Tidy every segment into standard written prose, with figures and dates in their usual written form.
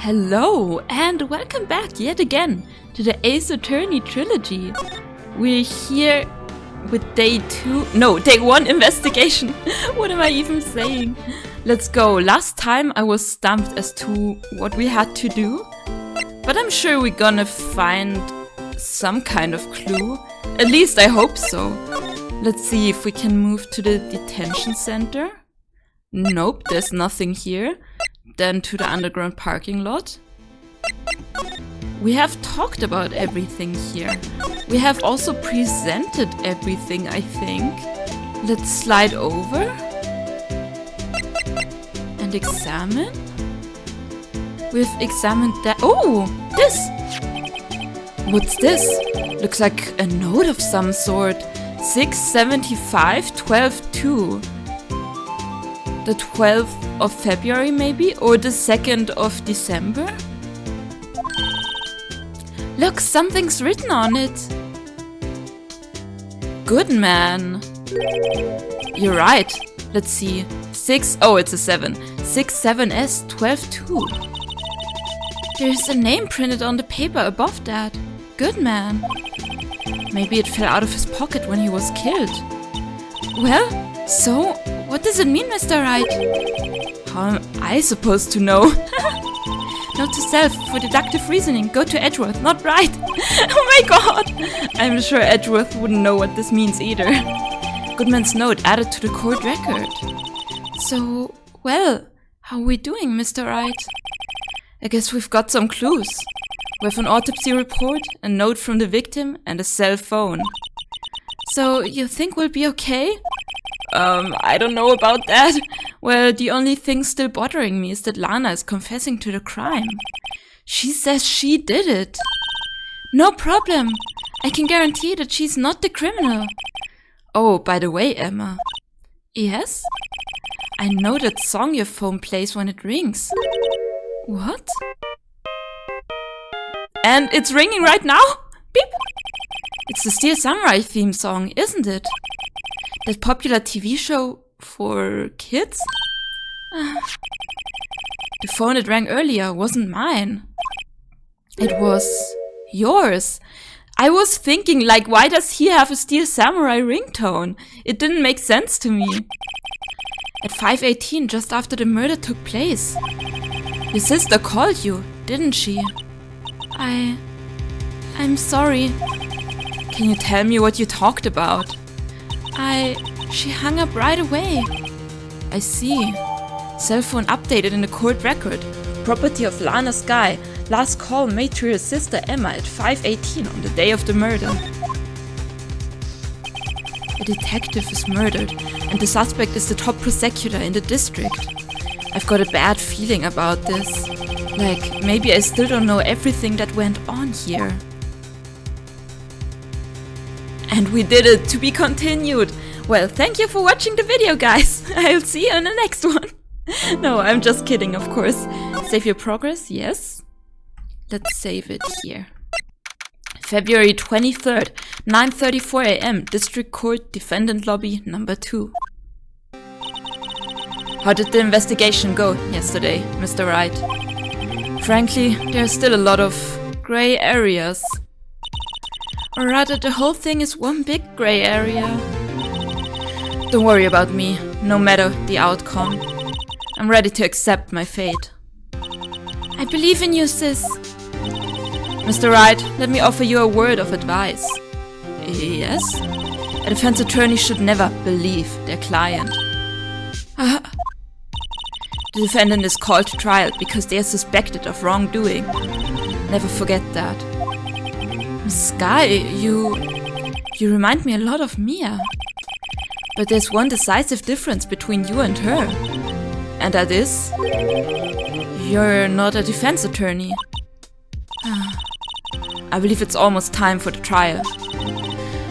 Hello and welcome back yet again to the Ace Attorney trilogy. We're here with day 1 investigation. What am I even saying? Let's go. Last time I was stumped as to what we had to do, but I'm sure we're gonna find some kind of clue. At least I hope so. Let's see if we can move to the detention center. Nope, there's nothing here. Then to the underground parking lot. We have talked about everything here. We have also presented everything, I think. Let's slide over and examine. We've examined that. Oh, this! What's this? Looks like a note of some sort. 675-12-2. The 12th of February maybe? Or the 2nd of December? Look, something's written on it. Good man. You're right. Let's see. Oh, it's a 7. 67S-12-2. There's a name printed on the paper above that. Good man. Maybe it fell out of his pocket when he was killed. Well, so, what does it mean, Mr. Wright? How am I supposed to know? Note to self, for deductive reasoning, go to Edgeworth, not Wright. Oh my god! I'm sure Edgeworth wouldn't know what this means either. Goodman's note added to the court record. So, well, how are we doing, Mr. Wright? I guess we've got some clues. We have an autopsy report, a note from the victim, and a cell phone. So, you think we'll be okay? I don't know about that. Well, the only thing still bothering me is that Lana is confessing to the crime. She says she did it. No problem. I can guarantee that she's not the criminal. Oh, by the way, Emma. Yes? I know that song your phone plays when it rings. What? And it's ringing right now? Beep! It's the Steel Samurai theme song, isn't it? That popular TV show for kids? The phone that rang earlier wasn't mine. It was yours. I was thinking, like, why does he have a Steel Samurai ringtone? It didn't make sense to me. At 5:18, just after the murder took place. Your sister called you, didn't she? I'm sorry. Can you tell me what you talked about? She hung up right away. I see. Cell phone updated in the court record. Property of Lana Sky. Last call made to her sister Emma at 5:18 on the day of the murder. A detective is murdered, and the suspect is the top prosecutor in the district. I've got a bad feeling about this. Like, maybe I still don't know everything that went on here. And we did it! To be continued! Well, thank you for watching the video, guys! I'll see you in the next one! No, I'm just kidding, of course. Save your progress, yes? Let's save it here. February 23rd, 9:34 AM, District Court, Defendant Lobby, number 2. How did the investigation go yesterday, Mr. Wright? Frankly, there are still a lot of grey areas. Or rather, the whole thing is one big grey area. Don't worry about me, no matter the outcome. I'm ready to accept my fate. I believe in you, sis. Mr. Wright, let me offer you a word of advice. Yes? A defense attorney should never believe their client. The defendant is called to trial because they are suspected of wrongdoing. Never forget that. Sky, you remind me a lot of Mia. But there's one decisive difference between you and her. And that is, you're not a defense attorney. I believe it's almost time for the trial.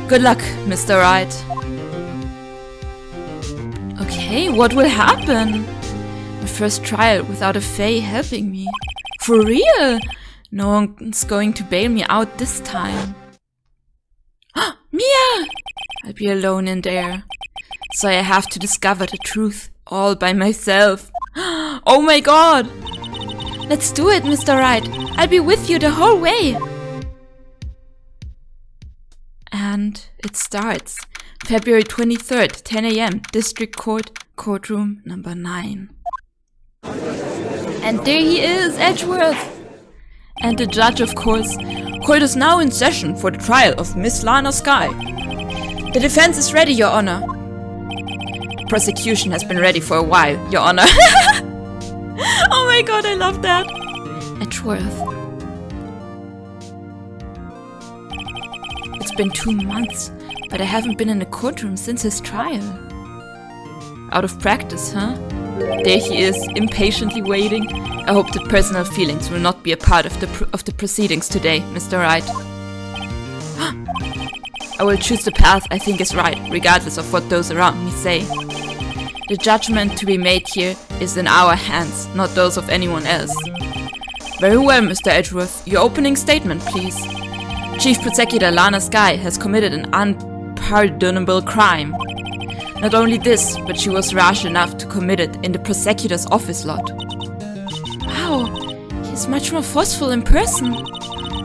Good luck, Mr. Wright. Okay, what will happen? My first trial without a Fae helping me. For real? No one's going to bail me out this time. Mia! I'll be alone in there. So I have to discover the truth all by myself. Oh my god! Let's do it, Mr. Wright. I'll be with you the whole way. And it starts. February 23rd, 10 a.m. District Court, courtroom number 9. And there he is, Edgeworth! And the judge, of course. Court is now in session for the trial of Miss Lana Skye. The defense is ready, Your Honor. The prosecution has been ready for a while, Your Honor. Oh my god, I love that. Edgeworth. It's been 2 months, but I haven't been in a courtroom since his trial. Out of practice, huh? There he is, impatiently waiting. I hope that personal feelings will not be a part of the proceedings today, Mr. Wright. I will choose the path I think is right, regardless of what those around me say. The judgment to be made here is in our hands, not those of anyone else. Very well, Mr. Edgeworth. Your opening statement, please. Chief Prosecutor Lana Skye has committed an unpardonable crime. Not only this, but she was rash enough to commit it in the prosecutor's office lot. Wow, he's much more forceful in person.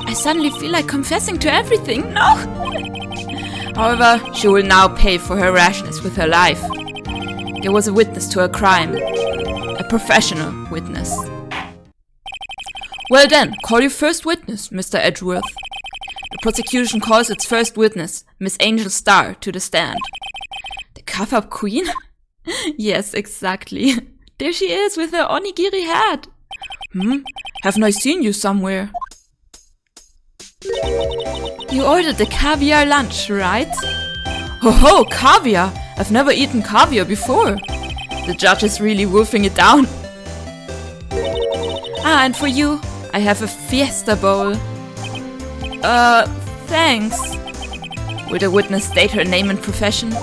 I suddenly feel like confessing to everything. No! However, she will now pay for her rashness with her life. There was a witness to her crime. A professional witness. Well then, call your first witness, Mr. Edgeworth. The prosecution calls its first witness, Miss Angel Starr, to the stand. The cover-up queen? Yes, exactly. There she is with her onigiri hat. Haven't I seen you somewhere? You ordered the caviar lunch, right? Ho, caviar! I've never eaten caviar before. The judge is really wolfing it down. And for you, I have a fiesta bowl. Thanks. Will the witness state her name and profession?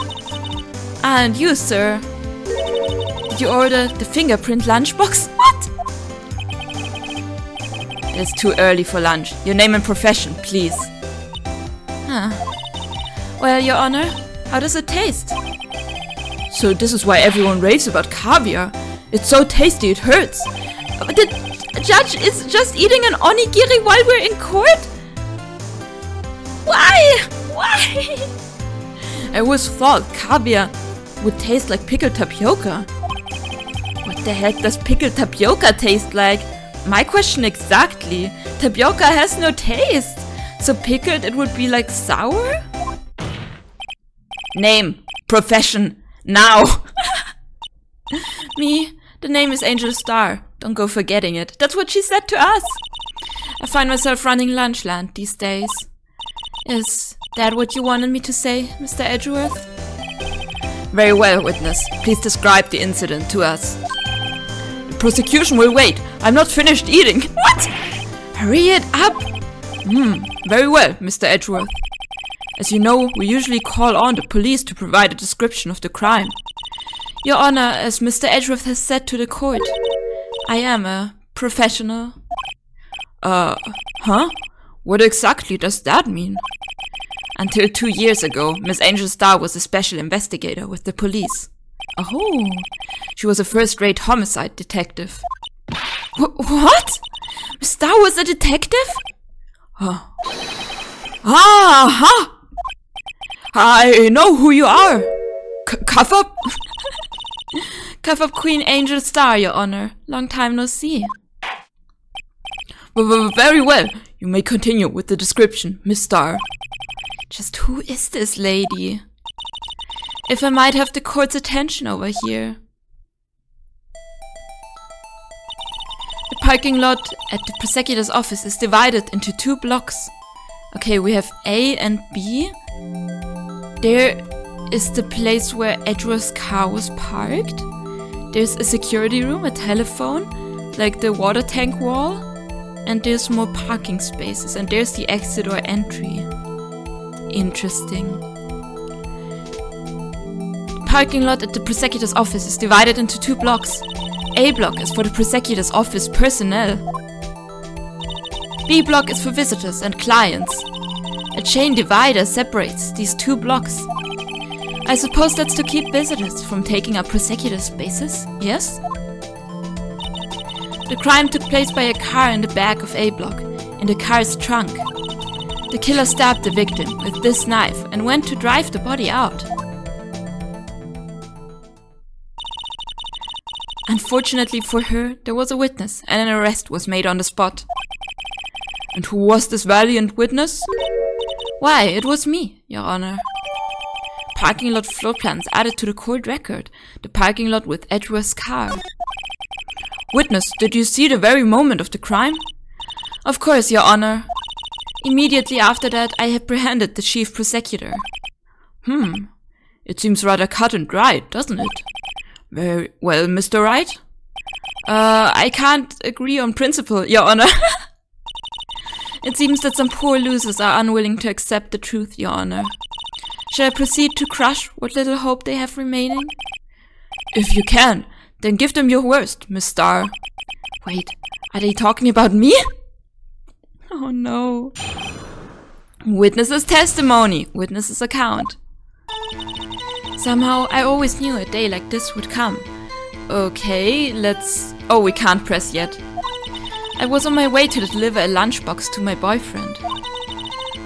And you, sir? Did you order the fingerprint lunchbox? What? It's too early for lunch. Your name and profession, please. Well, Your Honor, how does it taste? So this is why everyone raves about caviar. It's so tasty it hurts. But the judge is just eating an onigiri while we're in court? Why? I always thought caviar would taste like pickled tapioca. What the heck does pickled tapioca taste like? My question exactly. Tapioca has no taste. So pickled it would be like sour? Name. Profession. Now. Me. The name is Angel Starr. Don't go forgetting it. That's what she said to us. I find myself running Lunchland these days. Is that what you wanted me to say, Mr. Edgeworth? Very well, witness. Please describe the incident to us. The prosecution will wait. I'm not finished eating. What? Hurry it up. Very well, Mr. Edgeworth. As you know, we usually call on the police to provide a description of the crime. Your Honor, as Mr. Edgeworth has said to the court, I am a professional. What exactly does that mean? Until 2 years ago, Miss Angel Starr was a special investigator with the police. Oh, she was a first-rate homicide detective. What? Miss Starr was a detective? I know who you are. Cuff-up? Cuff-up Queen Angel Starr, Your Honor. Long time no see. Very well. You may continue with the description, Miss Starr. Just who is this lady? If I might have the court's attention over here. The parking lot at the prosecutor's office is divided into 2 blocks. Okay, we have A and B. There is the place where Edgeworth's car was parked. There's a security room, a telephone, like the water tank wall. And there's more parking spaces. And there's the exit or entry. Interesting. The parking lot at the prosecutor's office is divided into 2 blocks. A block is for the prosecutor's office personnel. B block is for visitors and clients. A chain divider separates these 2 blocks. I suppose that's to keep visitors from taking up prosecutor spaces, yes? The crime took place by a car in the back of A block, in the car's trunk. The killer stabbed the victim with this knife and went to drive the body out. Unfortunately for her, there was a witness and an arrest was made on the spot. And who was this valiant witness? Why, it was me, Your Honor. Parking lot floor plans added to the court record. The parking lot with Edward's car. Witness, did you see the very moment of the crime? Of course, Your Honor. Immediately after that, I apprehended the chief prosecutor. It seems rather cut and dry, doesn't it? Very well, Mr. Wright? I can't agree on principle, Your Honor. It seems that some poor losers are unwilling to accept the truth, Your Honor. Shall I proceed to crush what little hope they have remaining? If you can, then give them your worst, Miss Starr. Wait, are they talking about me? Oh no. Witness's testimony, witness's account. Somehow, I always knew a day like this would come. Okay, let's... Oh, we can't press yet. I was on my way to deliver a lunchbox to my boyfriend.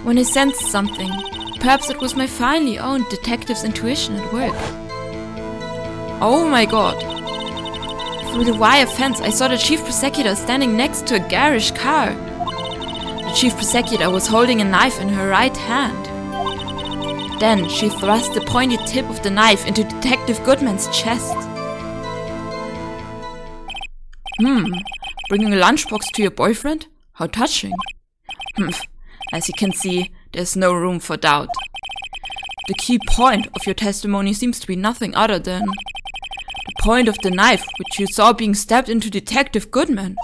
When I sensed something, perhaps it was my finely owned detective's intuition at work. Oh my god. Through the wire fence, I saw the chief prosecutor standing next to a garish car. The chief prosecutor was holding a knife in her right hand. Then she thrust the pointy tip of the knife into Detective Goodman's chest. Bringing a lunchbox to your boyfriend? How touching. As you can see, there's no room for doubt. The key point of your testimony seems to be nothing other than the point of the knife which you saw being stabbed into Detective Goodman.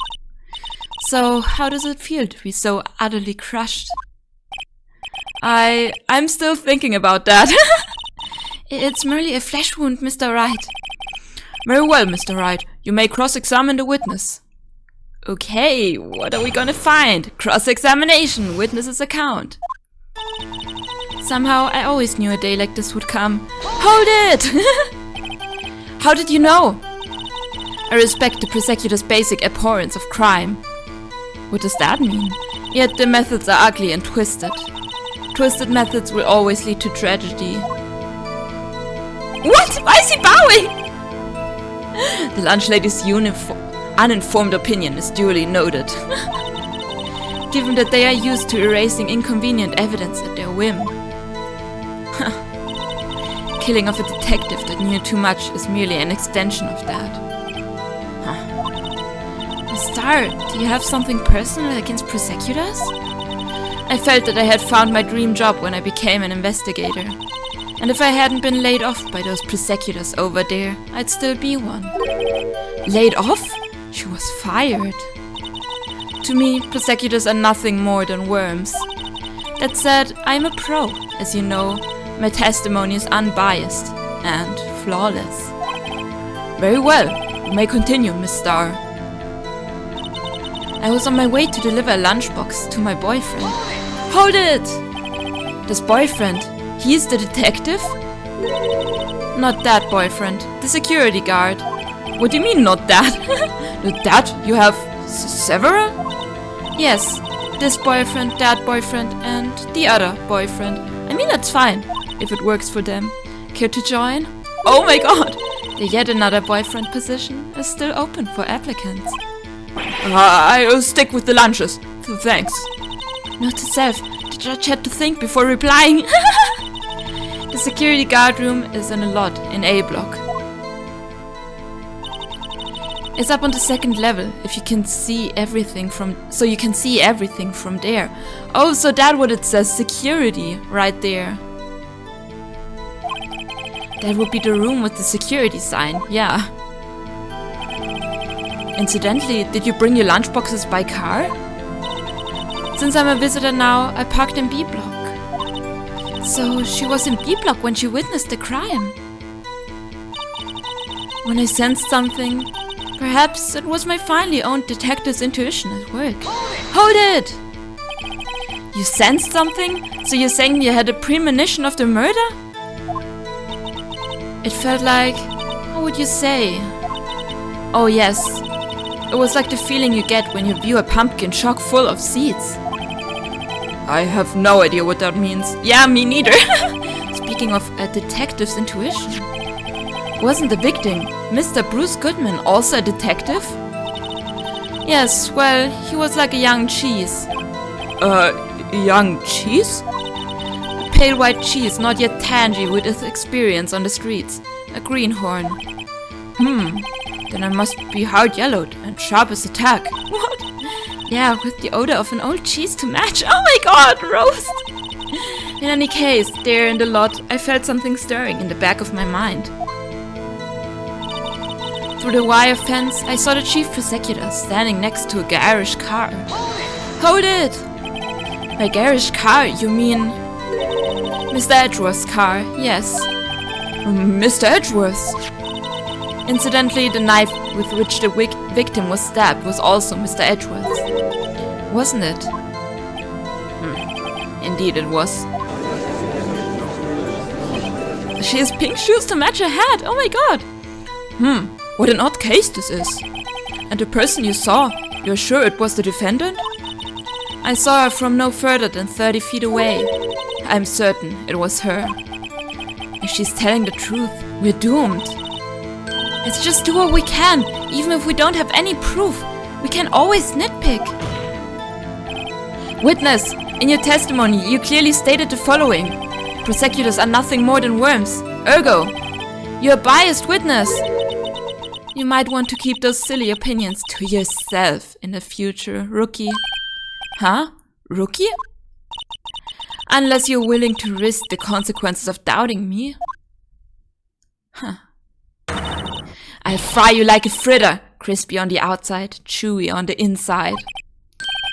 So, how does it feel to be so utterly crushed? I'm still thinking about that. It's merely a flesh wound, Mr. Wright. Very well, Mr. Wright. You may cross-examine the witness. Okay, what are we gonna find? Cross-examination, witness's account. Somehow, I always knew a day like this would come. Hold it! How did you know? I respect the prosecutor's basic abhorrence of crime. What does that mean? Yet the methods are ugly and twisted. Twisted methods will always lead to tragedy. What? Why is he bowing? The lunch lady's uninformed opinion is duly noted. Given that they are used to erasing inconvenient evidence at their whim. Killing of a detective that knew too much is merely an extension of that. Miss Starr, do you have something personal against prosecutors? I felt that I had found my dream job when I became an investigator. And if I hadn't been laid off by those prosecutors over there, I'd still be one. Laid off? She was fired. To me, prosecutors are nothing more than worms. That said, I'm a pro, as you know. My testimony is unbiased and flawless. Very well, you may continue, Miss Starr. I was on my way to deliver a lunchbox to my boyfriend. Hold it! This boyfriend, he's the detective? Not that boyfriend, the security guard. What do you mean, not that? That? You have several? Yes, this boyfriend, that boyfriend, and the other boyfriend. I mean, that's fine, if it works for them. Care to join? Oh my god! The yet another boyfriend position is still open for applicants. I'll stick with the lunches. Thanks. Note to self, the judge had to think before replying. The security guard room is in a lot in A block. It's up on the second level, if you can see everything from... So you can see everything from there. Oh, so that's what it says, security, right there. That would be the room with the security sign, yeah. Incidentally, did you bring your lunchboxes by car? Since I'm a visitor now, I parked in B block. So she was in B block when she witnessed the crime. When I sensed something, perhaps it was my finely owned detective's intuition at work. Hold it! You sensed something? So you're saying you had a premonition of the murder? It felt like... How would you say? Oh yes. It was like the feeling you get when you view a pumpkin chock full of seeds. I have no idea what that means. Yeah, me neither. Speaking of a detective's intuition, wasn't the victim, Mr. Bruce Goodman, also a detective? Yes, well, he was like a young cheese. Young cheese? A pale white cheese, not yet tangy with his experience on the streets. A greenhorn. Then I must be hard-yellowed and sharp as a tack. What? Yeah, with the odor of an old cheese to match. Oh my god, roast! In any case, there in the lot, I felt something stirring in the back of my mind. Through the wire fence, I saw the chief prosecutor standing next to a garish car. Hold it! By garish car, you mean... Mr. Edgeworth's car, yes. Mr. Edgeworth? Incidentally, the knife with which the victim was stabbed was also Mr. Edgeworth's. Wasn't it? Indeed it was. She has pink shoes to match her hat! Oh my god! What an odd case this is. And the person you saw, you're sure it was the defendant? I saw her from no further than 30 feet away. I'm certain it was her. If she's telling the truth, we're doomed. Let's just do what we can, even if we don't have any proof. We can always nitpick. Witness, in your testimony, you clearly stated the following. Prosecutors are nothing more than worms. Ergo, you're a biased witness. You might want to keep those silly opinions to yourself in the future, rookie. Huh? Rookie? Unless you're willing to risk the consequences of doubting me. Huh. I'll fry you like a fritter, crispy on the outside, chewy on the inside.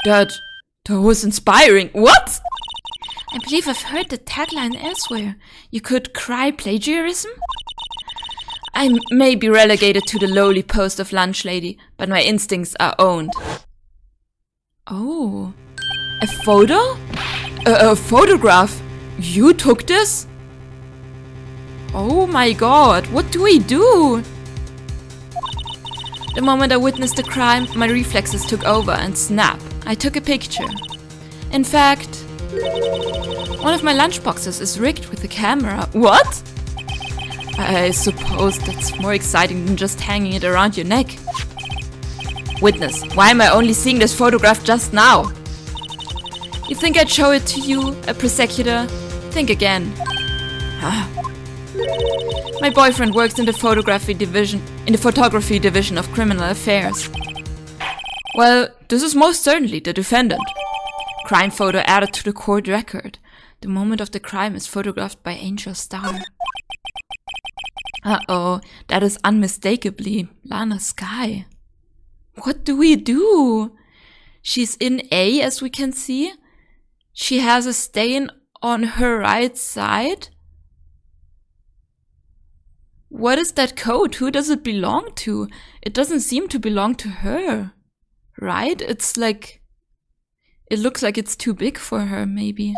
That was inspiring. What? I believe I've heard the tagline elsewhere. You could cry plagiarism? I may be relegated to the lowly post of lunch lady, but my instincts are owned. Oh. A photo? A photograph? You took this? Oh my god, what do we do? The moment I witnessed the crime, my reflexes took over and snap, I took a picture. In fact, one of my lunchboxes is rigged with a camera. What? I suppose that's more exciting than just hanging it around your neck. Witness, why am I only seeing this photograph just now? You think I'd show it to you, a prosecutor? Think again. My boyfriend works in the photography division of criminal affairs. Well, this is most certainly the defendant. Crime photo added to the court record. The moment of the crime is photographed by Angel Starr. Uh-oh, that is unmistakably Lana Skye. What do we do? She's in A, as we can see. She has a stain on her right side. What is that coat? Who does it belong to? It doesn't seem to belong to her, right? It's like... It looks like it's too big for her, maybe.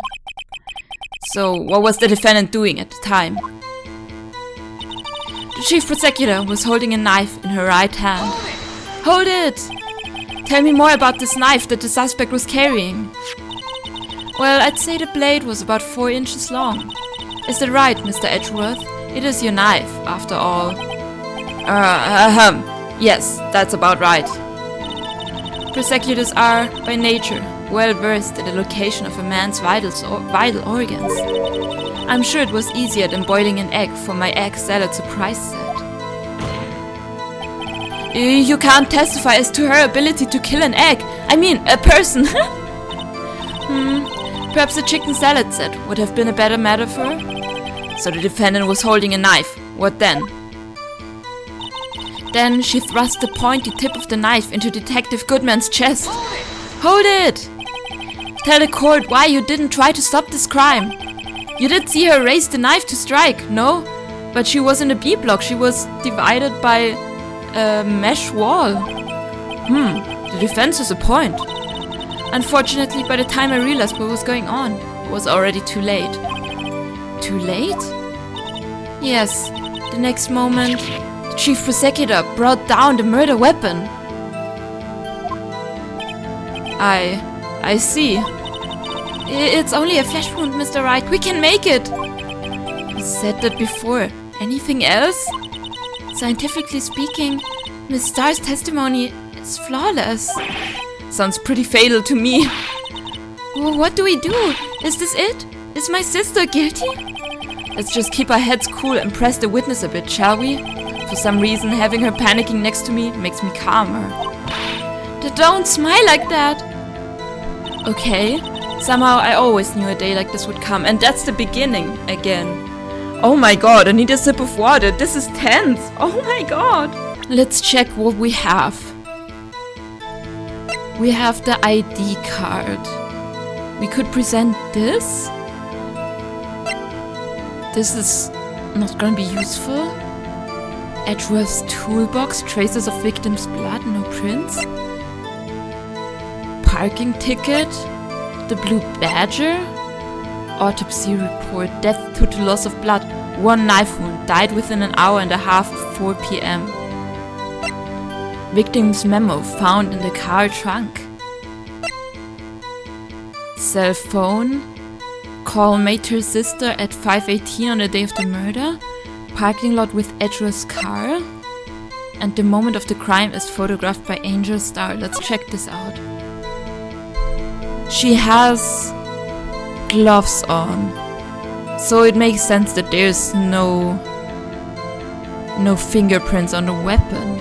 So, what was the defendant doing at the time? The chief prosecutor was holding a knife in her right hand. Hold it! Tell me more about this knife that the suspect was carrying. Well, I'd say the blade was about 4 inches long. Is that right, Mr. Edgeworth? It is your knife, after all. Yes, that's about right. Prosecutors are, by nature, well versed in the location of a man's vital organs. I'm sure it was easier than boiling an egg for my egg salad surprise set. You can't testify as to her ability to kill an egg. I mean, a person. Perhaps a chicken salad set would have been a better metaphor. So the defendant was holding a knife. What then? Then she thrust the pointy tip of the knife into Detective Goodman's chest. Hold it! Tell the court why you didn't try to stop this crime. You did see her raise the knife to strike, no? But she was in a B block. She was divided by a mesh wall. The defense has a point. Unfortunately, by the time I realized what was going on, it was already too late. Too late? Yes, the next moment, the chief prosecutor brought down the murder weapon. I see. It's only a flesh wound, Mr. Wright. We can make it! You said that before. Anything else? Scientifically speaking, Miss Starr's testimony is flawless. Sounds pretty fatal to me. Well, what do we do? Is this it? Is my sister guilty? Let's just keep our heads cool and press the witness a bit, shall we? For some reason, having her panicking next to me makes me calmer. Don't smile like that! Okay, somehow I always knew a day like this would come, and that's the beginning, again. Oh my god, I need a sip of water, this is tense! Oh my god! Let's check what we have. We have the ID card. We could present this. This is not gonna be useful. Edgeworth's toolbox, traces of victims' blood, no prints. Parking ticket, the blue badger, autopsy report, death due to loss of blood, 1 knife wound, died within an hour and a half of 4 p.m. Victim's memo found in the car trunk. Cell phone, call made to her sister at 5:18 on the day of the murder, parking lot with Edgeworth's car, and the moment of the crime is photographed by Angel Starr. Let's check this out. She has gloves on, so it makes sense that there's no fingerprints on the weapon.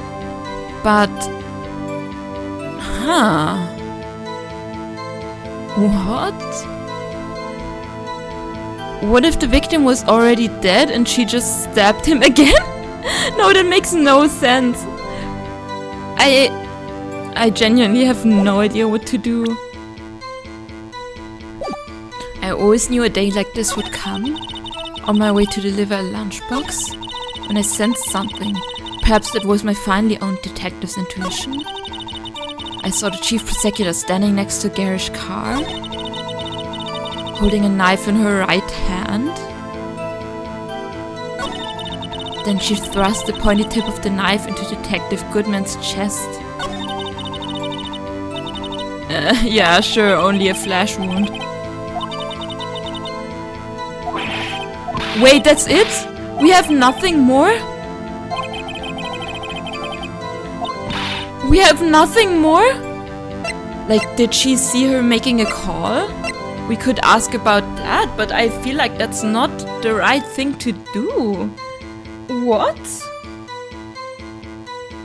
But, what? What if the victim was already dead and she just stabbed him again? No, that makes no sense. I genuinely have no idea what to do. I always knew a day like this would come. On my way to deliver a lunchbox, when I sensed something. Perhaps that was my finely owned detective's intuition. I saw the chief prosecutor standing next to a garage car, holding a knife in her right hand. Then she thrust the pointy tip of the knife into Detective Goodman's chest. Yeah, sure, only a flesh wound. Wait, that's it? We have nothing more? We have nothing more? Like, did she see her making a call? We could ask about that, but I feel like that's not the right thing to do. What?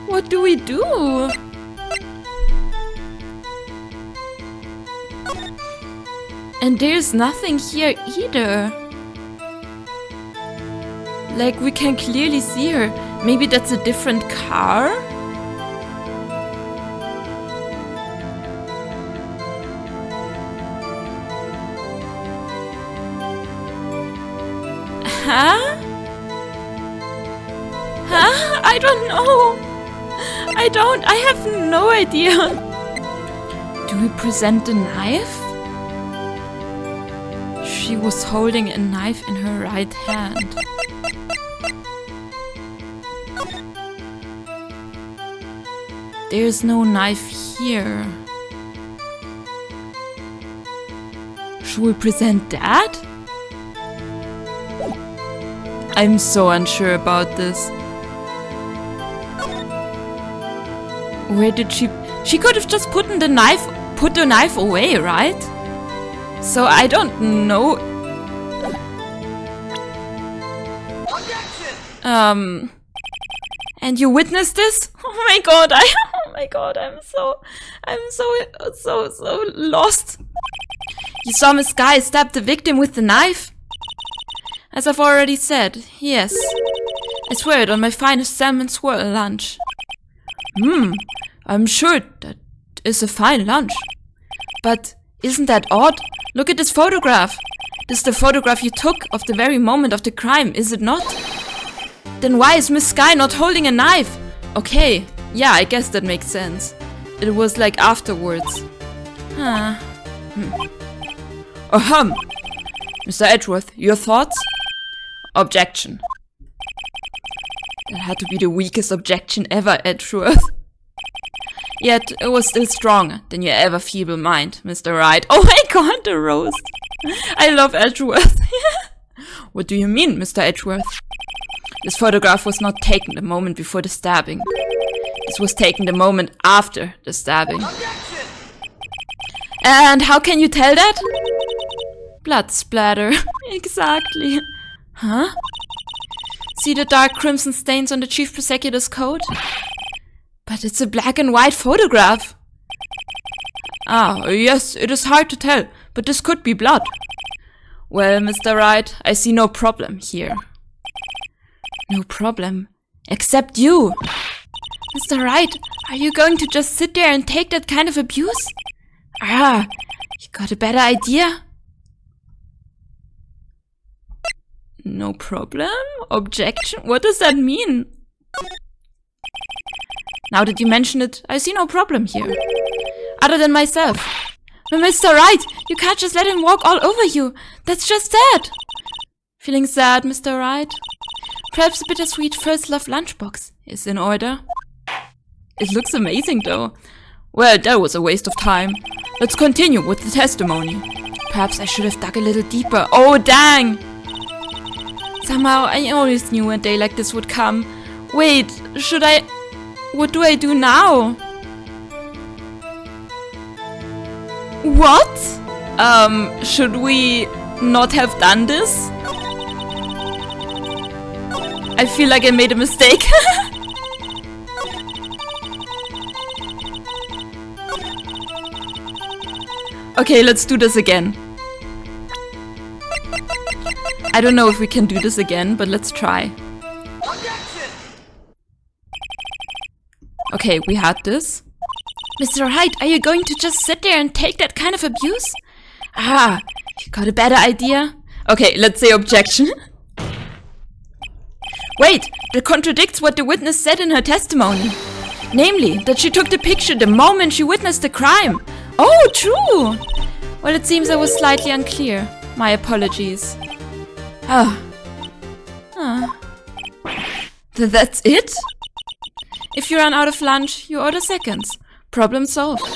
What do we do? And there's nothing here either. Like, we can clearly see her. Maybe that's a different car? Huh? Huh? I don't know. I have no idea. Do we present the knife? She was holding a knife in her right hand. There's no knife here. Should we present that? I'm so unsure about this. Where did she could have just put the knife away, right? So I don't know. And you witnessed this? Oh my god, I'm so lost. You saw Miss Guy stab the victim with the knife? As I've already said, yes. I swear it on my finest salmon swirl lunch. I'm sure that is a fine lunch. But isn't that odd? Look at this photograph. This is the photograph you took of the very moment of the crime, is it not? Then why is Miss Sky not holding a knife? Okay, yeah, I guess that makes sense. It was like afterwards. Mr. Edgeworth, your thoughts? Objection. That had to be the weakest objection ever, Edgeworth. Yet it was still stronger than your ever feeble mind, Mr. Wright. Oh my god, the roast. I love Edgeworth. What do you mean, Mr. Edgeworth? This photograph was not taken the moment before the stabbing. This was taken the moment after the stabbing. Objection! And how can you tell that? Blood splatter. Exactly. Huh? See the dark crimson stains on the Chief Prosecutor's coat? But it's a black and white photograph. Ah, yes, it is hard to tell, but this could be blood. Well, Mr. Wright, I see no problem here. No problem. Except you. Mr. Wright, are you going to just sit there and take that kind of abuse? Ah, you got a better idea? No problem? Objection? What does that mean? Now that you mention it, I see no problem here. Other than myself. But Mr. Wright, you can't just let him walk all over you. That's just sad. Feeling sad, Mr. Wright? Perhaps a bittersweet first love lunchbox is in order. It looks amazing though. Well, that was a waste of time. Let's continue with the testimony. Perhaps I should have dug a little deeper. Oh, dang! Somehow, I always knew a day like this would come. Wait, should I... What do I do now? What? Should we not have done this? I feel like I made a mistake. Okay, let's do this again. I don't know if we can do this again, but let's try. Okay, we had this. Mr. Wright, are you going to just sit there and take that kind of abuse? Ah, you got a better idea? Okay, let's say objection. Wait, that contradicts what the witness said in her testimony. Namely, that she took the picture the moment she witnessed the crime. Oh, true! Well, it seems I was slightly unclear. My apologies. That's it? If you run out of lunch, you order seconds. Problem solved.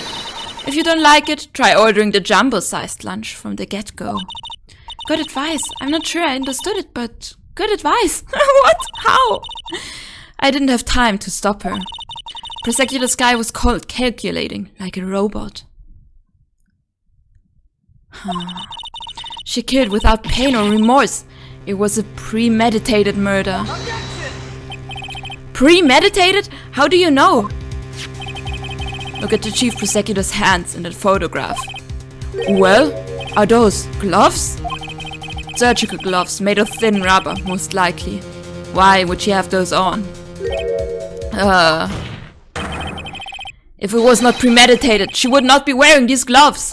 If you don't like it, try ordering the jumbo-sized lunch from the get-go. Good advice. I'm not sure I understood it, but good advice. What? How? I didn't have time to stop her. Prosecutor Sky was cold, calculating, like a robot. She killed without pain or remorse. It was a premeditated murder. Premeditated? How do you know? Look at the Chief Prosecutor's hands in that photograph. Well, are those gloves? Surgical gloves made of thin rubber, most likely. Why would she have those on? If it was not premeditated, she would not be wearing these gloves.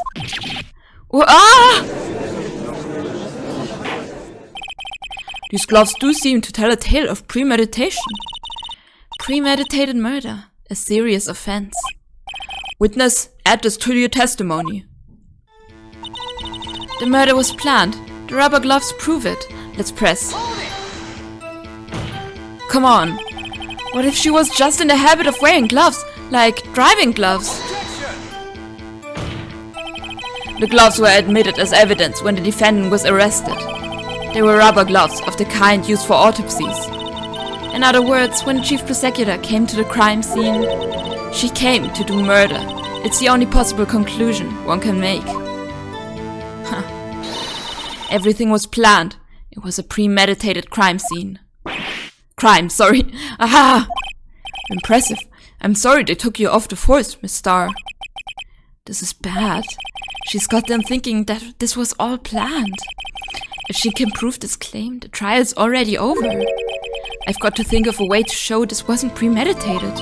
These gloves do seem to tell a tale of premeditation. Premeditated murder, a serious offense. Witness, add this to your testimony. The murder was planned. The rubber gloves prove it. Let's press. Come on. What if she was just in the habit of wearing gloves, like driving gloves? The gloves were admitted as evidence when the defendant was arrested. They were rubber gloves of the kind used for autopsies. In other words, when the Chief Prosecutor came to the crime scene, she came to do murder. It's the only possible conclusion one can make. Everything was planned. It was a premeditated crime scene. Sorry. Aha! Impressive. I'm sorry they took you off the force, Miss Starr. This is bad. She's got them thinking that this was all planned. If she can prove this claim, the trial's already over. I've got to think of a way to show this wasn't premeditated.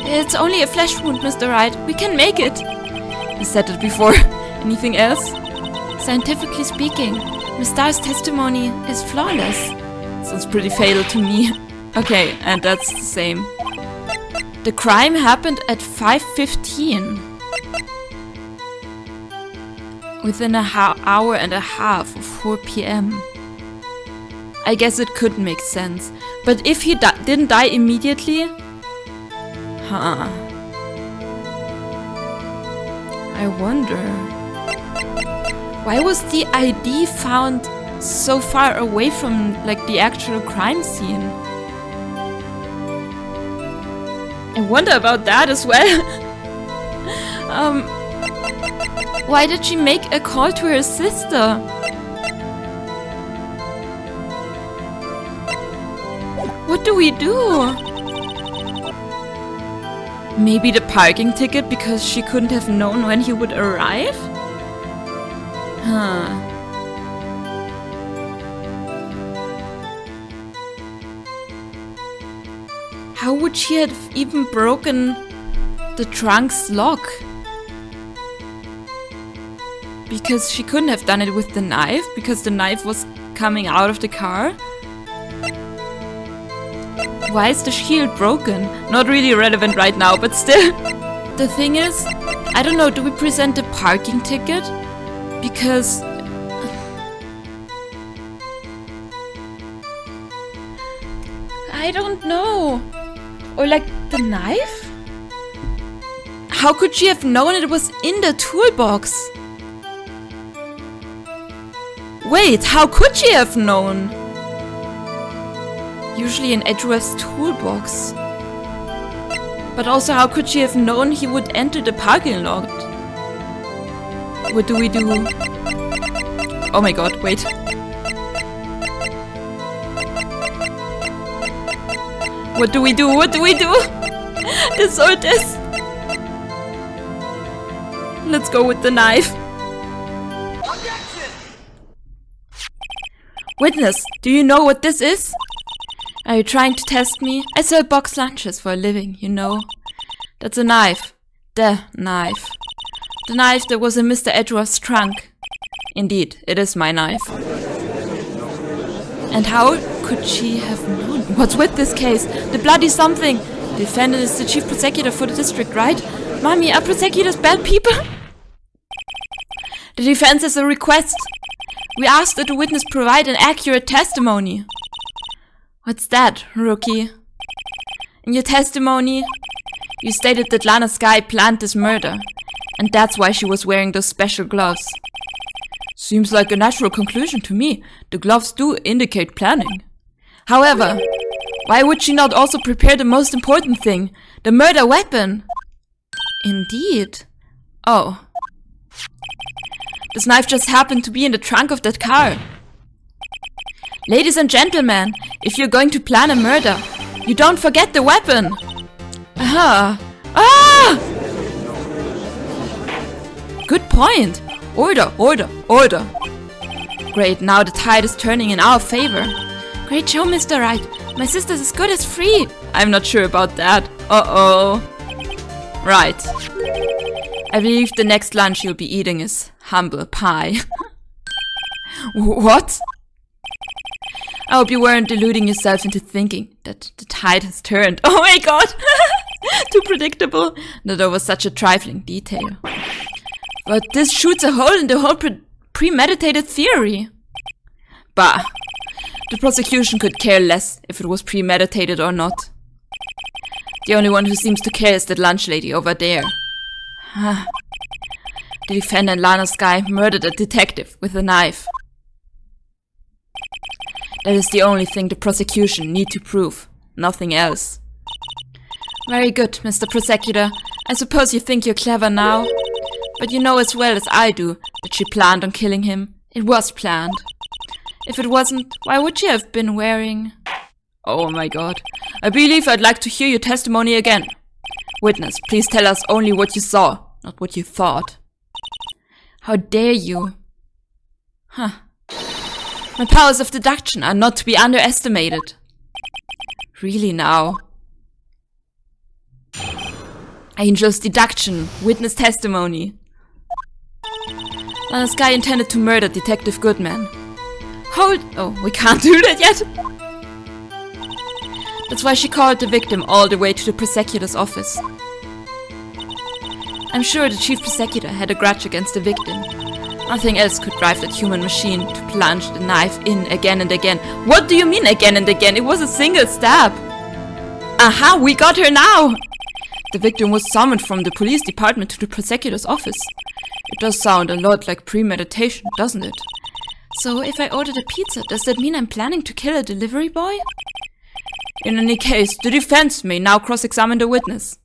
It's only a flesh wound, Mr. Wright. We can make it. I said it before. Anything else? Scientifically speaking, Miss Starr's testimony is flawless. Sounds pretty fatal to me. Okay, and that's the same. The crime happened at 5:15. Within an hour and a half of 4 p.m. I guess it could make sense. But if he didn't die immediately? I wonder. Why was the ID found so far away from, like, the actual crime scene? I wonder about that as well. Why did she make a call to her sister? What do we do? Maybe the parking ticket because she couldn't have known when he would arrive? Huh. How would she have even broken the trunk's lock? Because she couldn't have done it with the knife, because the knife was coming out of the car. Why is the shield broken? Not really relevant right now, but still. The thing is, I don't know, do we present the parking ticket? Because... I don't know. Or like the knife? How could she have known it was in the toolbox? Wait, how could she have known? Usually in Edgeworth's toolbox. But also, how could she have known he would enter the parking lot? What do we do? Oh my god, wait. What do we do? What do we do? This or this? Let's go with the knife. Witness, do you know what this is? Are you trying to test me? I sell box lunches for a living, you know. That's a knife. The knife. The knife that was in Mr. Edgeworth's trunk. Indeed, it is my knife. And how could she have known? What's with this case? The bloody something! The defendant is the chief prosecutor for the district, right? Mommy, are prosecutors bad people? The defense has a request. We asked that the witness provide an accurate testimony. What's that, rookie? In your testimony, you stated that Lana Skye planned this murder, and that's why she was wearing those special gloves. Seems like a natural conclusion to me. The gloves do indicate planning. However, why would she not also prepare the most important thing, the murder weapon? Indeed. Oh. This knife just happened to be in the trunk of that car. Ladies and gentlemen, if you're going to plan a murder, you don't forget the weapon. Ah! Good point. Order, order, order. Great, now the tide is turning in our favor. Great show, Mr. Wright. My sister's as good as free. I'm not sure about that. Uh-oh. Right. I believe the next lunch you'll be eating is humble pie. What? I hope you weren't deluding yourself into thinking that the tide has turned. Oh my god! Too predictable. No, that was such a trifling detail. But this shoots a hole in the whole premeditated theory. Bah. The prosecution could care less if it was premeditated or not. The only one who seems to care is that lunch lady over there. The defendant Lana Skye murdered a detective with a knife. That is the only thing the prosecution need to prove, nothing else. Very good, Mr. Prosecutor. I suppose you think you're clever now. But you know as well as I do that she planned on killing him. It was planned. If it wasn't, why would she have been wearing... Oh my god. I believe I'd like to hear your testimony again. Witness, please tell us only what you saw, not what you thought. How dare you? Huh. My powers of deduction are not to be underestimated. Really now? Angel's deduction, witness testimony. Lana Skye intended to murder Detective Goodman. Hold... Oh, we can't do that yet. That's why she called the victim all the way to the prosecutor's office. I'm sure the chief prosecutor had a grudge against the victim. Nothing else could drive that human machine to plunge the knife in again and again. What do you mean again and again? It was a single stab. Aha, we got her now! The victim was summoned from the police department to the prosecutor's office. It does sound a lot like premeditation, doesn't it? So, if I ordered a pizza, does that mean I'm planning to kill a delivery boy? In any case, the defense may now cross-examine the witness.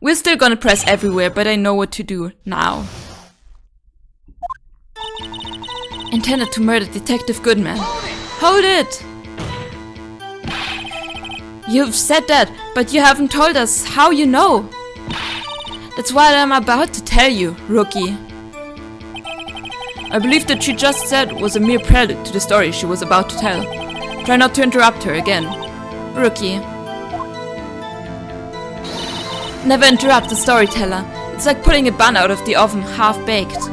We're still gonna press everywhere, but I know what to do now. Intended to murder Detective Goodman. Hold it! You've said that, but you haven't told us how you know. That's what I'm about to tell you, rookie. I believe that she just said was a mere prelude to the story she was about to tell. Try not to interrupt her again. Rookie. Never interrupt the storyteller. It's like pulling a bun out of the oven half-baked.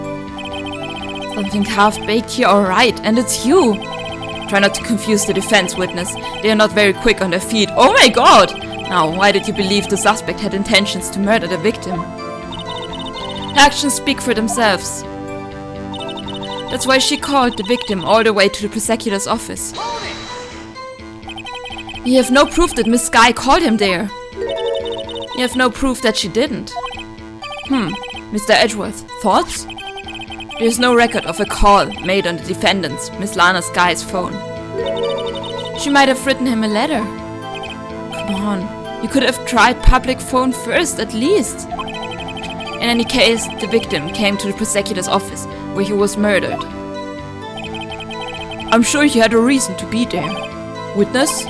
Something half-baked here, alright, and it's you. Try not to confuse the defense witness. They are not very quick on their feet. Oh my god! Now, why did you believe the suspect had intentions to murder the victim? The actions speak for themselves. That's why she called the victim all the way to the prosecutor's office. You have no proof that Miss Skye called him there. You have no proof that she didn't. Mr. Edgeworth, thoughts? There is no record of a call made on the defendant's, Miss Lana Skye's phone. She might have written him a letter. Come on, you could have tried public phone first, at least. In any case, the victim came to the prosecutor's office, where he was murdered. I'm sure he had a reason to be there. Witness?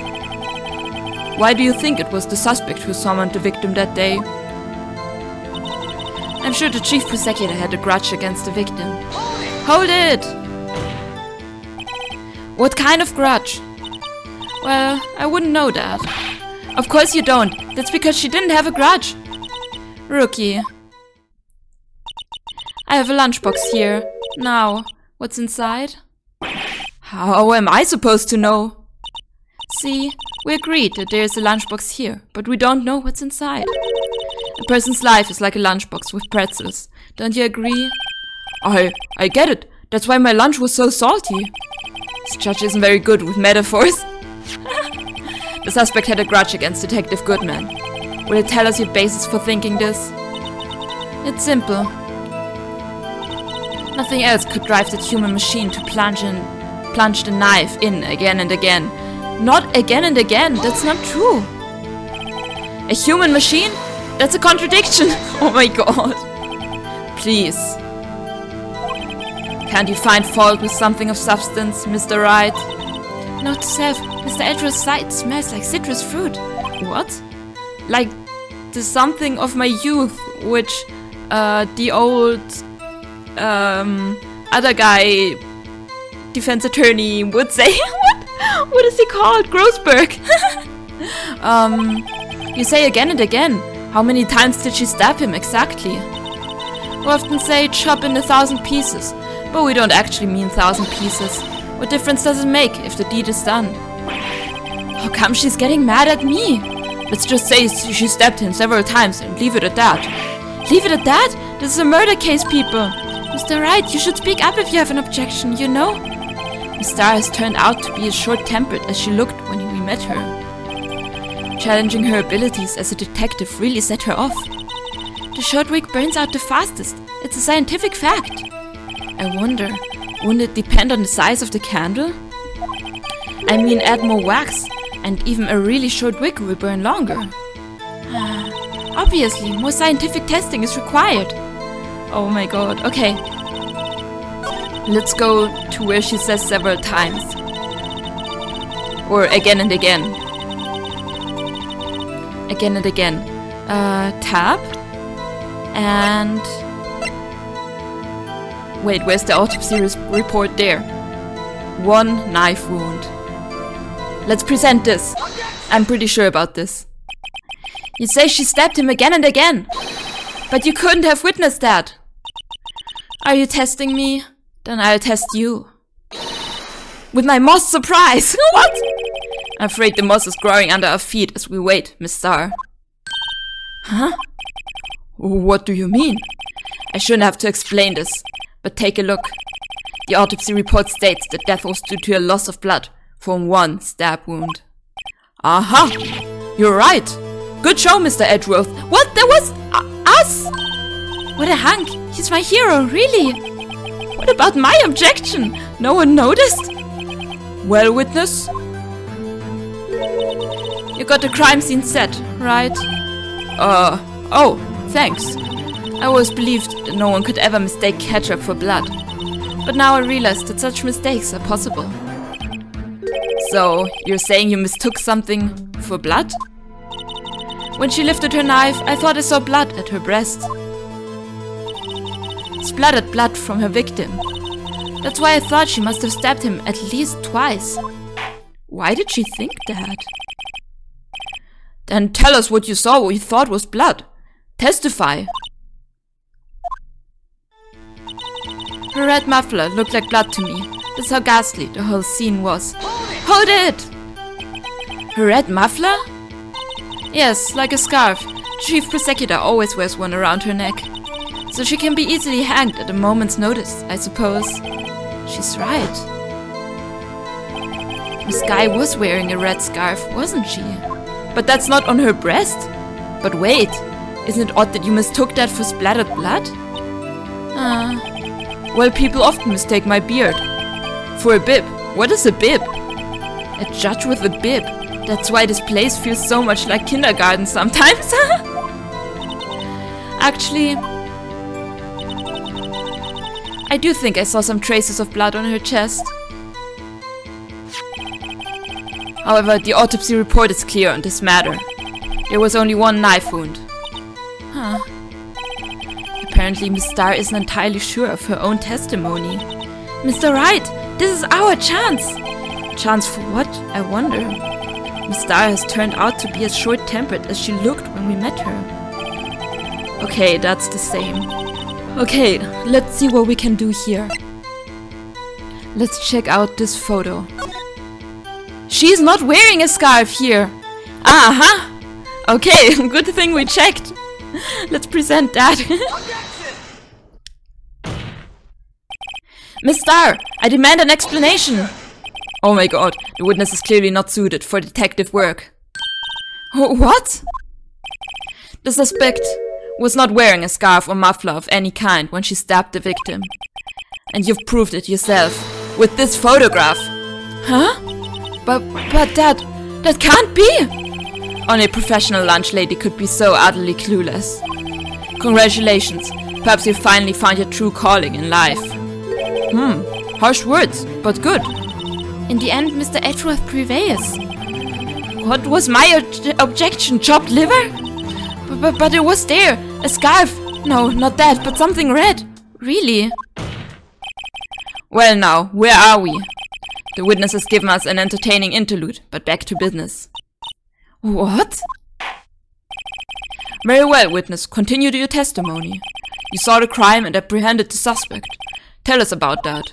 Why do you think it was the suspect who summoned the victim that day? I'm sure the chief prosecutor had a grudge against the victim. Hold it! What kind of grudge? Well, I wouldn't know that. Of course you don't. That's because she didn't have a grudge. Rookie. I have a lunchbox here. Now, what's inside? How am I supposed to know? See, we agreed that there is a lunchbox here, but we don't know what's inside. A person's life is like a lunchbox with pretzels. Don't you agree? I get it. That's why my lunch was so salty. This judge isn't very good with metaphors. The suspect had a grudge against Detective Goodman. Will it tell us your basis for thinking this? It's simple. Nothing else could drive that human machine to plunge the knife in again and again. Not again and again, that's not true. A human machine? That's a contradiction. Oh my god. Please. Can't you find fault with something of substance, Mr. Wright? Note to self, Mr. Edgeworth's sight smells like citrus fruit. What? Like the something of my youth, which the old other guy, defense attorney, would say. What is he called? Grossberg. You say again and again. How many times did she stab him exactly? We often say chop in 1,000 pieces, but we don't actually mean 1,000 pieces. What difference does it make if the deed is done? How come she's getting mad at me? Let's just say she stabbed him several times and leave it at that. Leave it at that? This is a murder case, people. Mr. Wright, you should speak up if you have an objection, you know? Miss Starr has turned out to be as short-tempered as she looked when we met her. Challenging her abilities as a detective really set her off. The short wick burns out the fastest. It's a scientific fact. I wonder, wouldn't it depend on the size of the candle? I mean, add more wax, and even a really short wick will burn longer. Obviously, more scientific testing is required. Oh my god, okay. Let's go to where she says several times. Or again and again. Again and again. Tab. And... wait, where's the autopsy report there? 1 knife wound. Let's present this. I'm pretty sure about this. You say she stabbed him again and again. But you couldn't have witnessed that. Are you testing me? Then I'll test you. With my moss surprise! What? I'm afraid the moss is growing under our feet as we wait, Miss Starr. Huh? What do you mean? I shouldn't have to explain this, but take a look. The autopsy report states that death was due to a loss of blood from 1 stab wound. Aha! You're right! Good show, Mr. Edgeworth. What? That was us? What a hunk! He's my hero, really! What about my objection? No one noticed? Well, witness? You got the crime scene set, right? Oh, thanks. I always believed that no one could ever mistake ketchup for blood. But now I realize that such mistakes are possible. So, you're saying you mistook something for blood? When she lifted her knife, I thought I saw blood at her breast. Splattered blood from her victim. That's why I thought she must have stabbed him at least twice. Why did she think that? Then tell us what you saw, what you thought was blood. Testify. Her red muffler looked like blood to me. That's how ghastly the whole scene was. Hold it! Her red muffler? Yes, like a scarf. The chief prosecutor always wears one around her neck. So she can be easily hanged at a moment's notice, I suppose. She's right. Miss Guy was wearing a red scarf, wasn't she? But that's not on her breast? But wait, isn't it odd that you mistook that for splattered blood? Well, people often mistake my beard for a bib. What is a bib? A judge with a bib. That's why this place feels so much like kindergarten sometimes. Actually, I do think I saw some traces of blood on her chest. However, the autopsy report is clear on this matter. There was only one knife wound. Apparently, Miss Starr isn't entirely sure of her own testimony. Mr. Wright, this is our chance! Chance for what, I wonder? Miss Starr has turned out to be as short-tempered as she looked when we met her. Okay, that's the same. Okay, let's see what we can do here. Let's check out this photo. She's not wearing a scarf here! Okay, good thing we checked. Let's present that. Miss Starr, I demand an explanation. Oh my god, the witness is clearly not suited for detective work. What? The suspect was not wearing a scarf or muffler of any kind when she stabbed the victim. And you've proved it yourself with this photograph. Huh? But that can't be! Only a professional lunch lady could be so utterly clueless. Congratulations, perhaps you finally found your true calling in life. Harsh words, but good. In the end, Mr. Edgeworth prevails. What was my objection? Chopped liver? But it was there. A scarf. No, not that, but something red. Really? Well now, where are we? The witness has given us an entertaining interlude, but back to business. What? Very well, witness. Continue to your testimony. You saw the crime and apprehended the suspect. Tell us about that.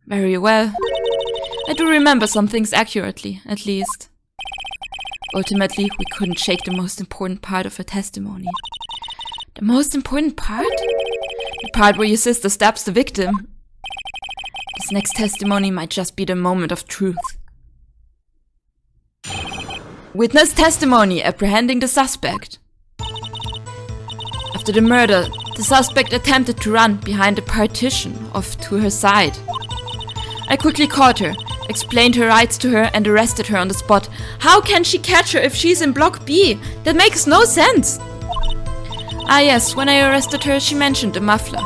Very well. I do remember some things accurately, at least. Ultimately, we couldn't shake the most important part of her testimony. The most important part? The part where your sister stabs the victim. This next testimony might just be the moment of truth. Witness testimony apprehending the suspect. After the murder, the suspect attempted to run behind a partition off to her side. I quickly caught her, explained her rights to her and arrested her on the spot. How can she catch her if she's in Block B? That makes no sense! Ah yes, when I arrested her, she mentioned the muffler.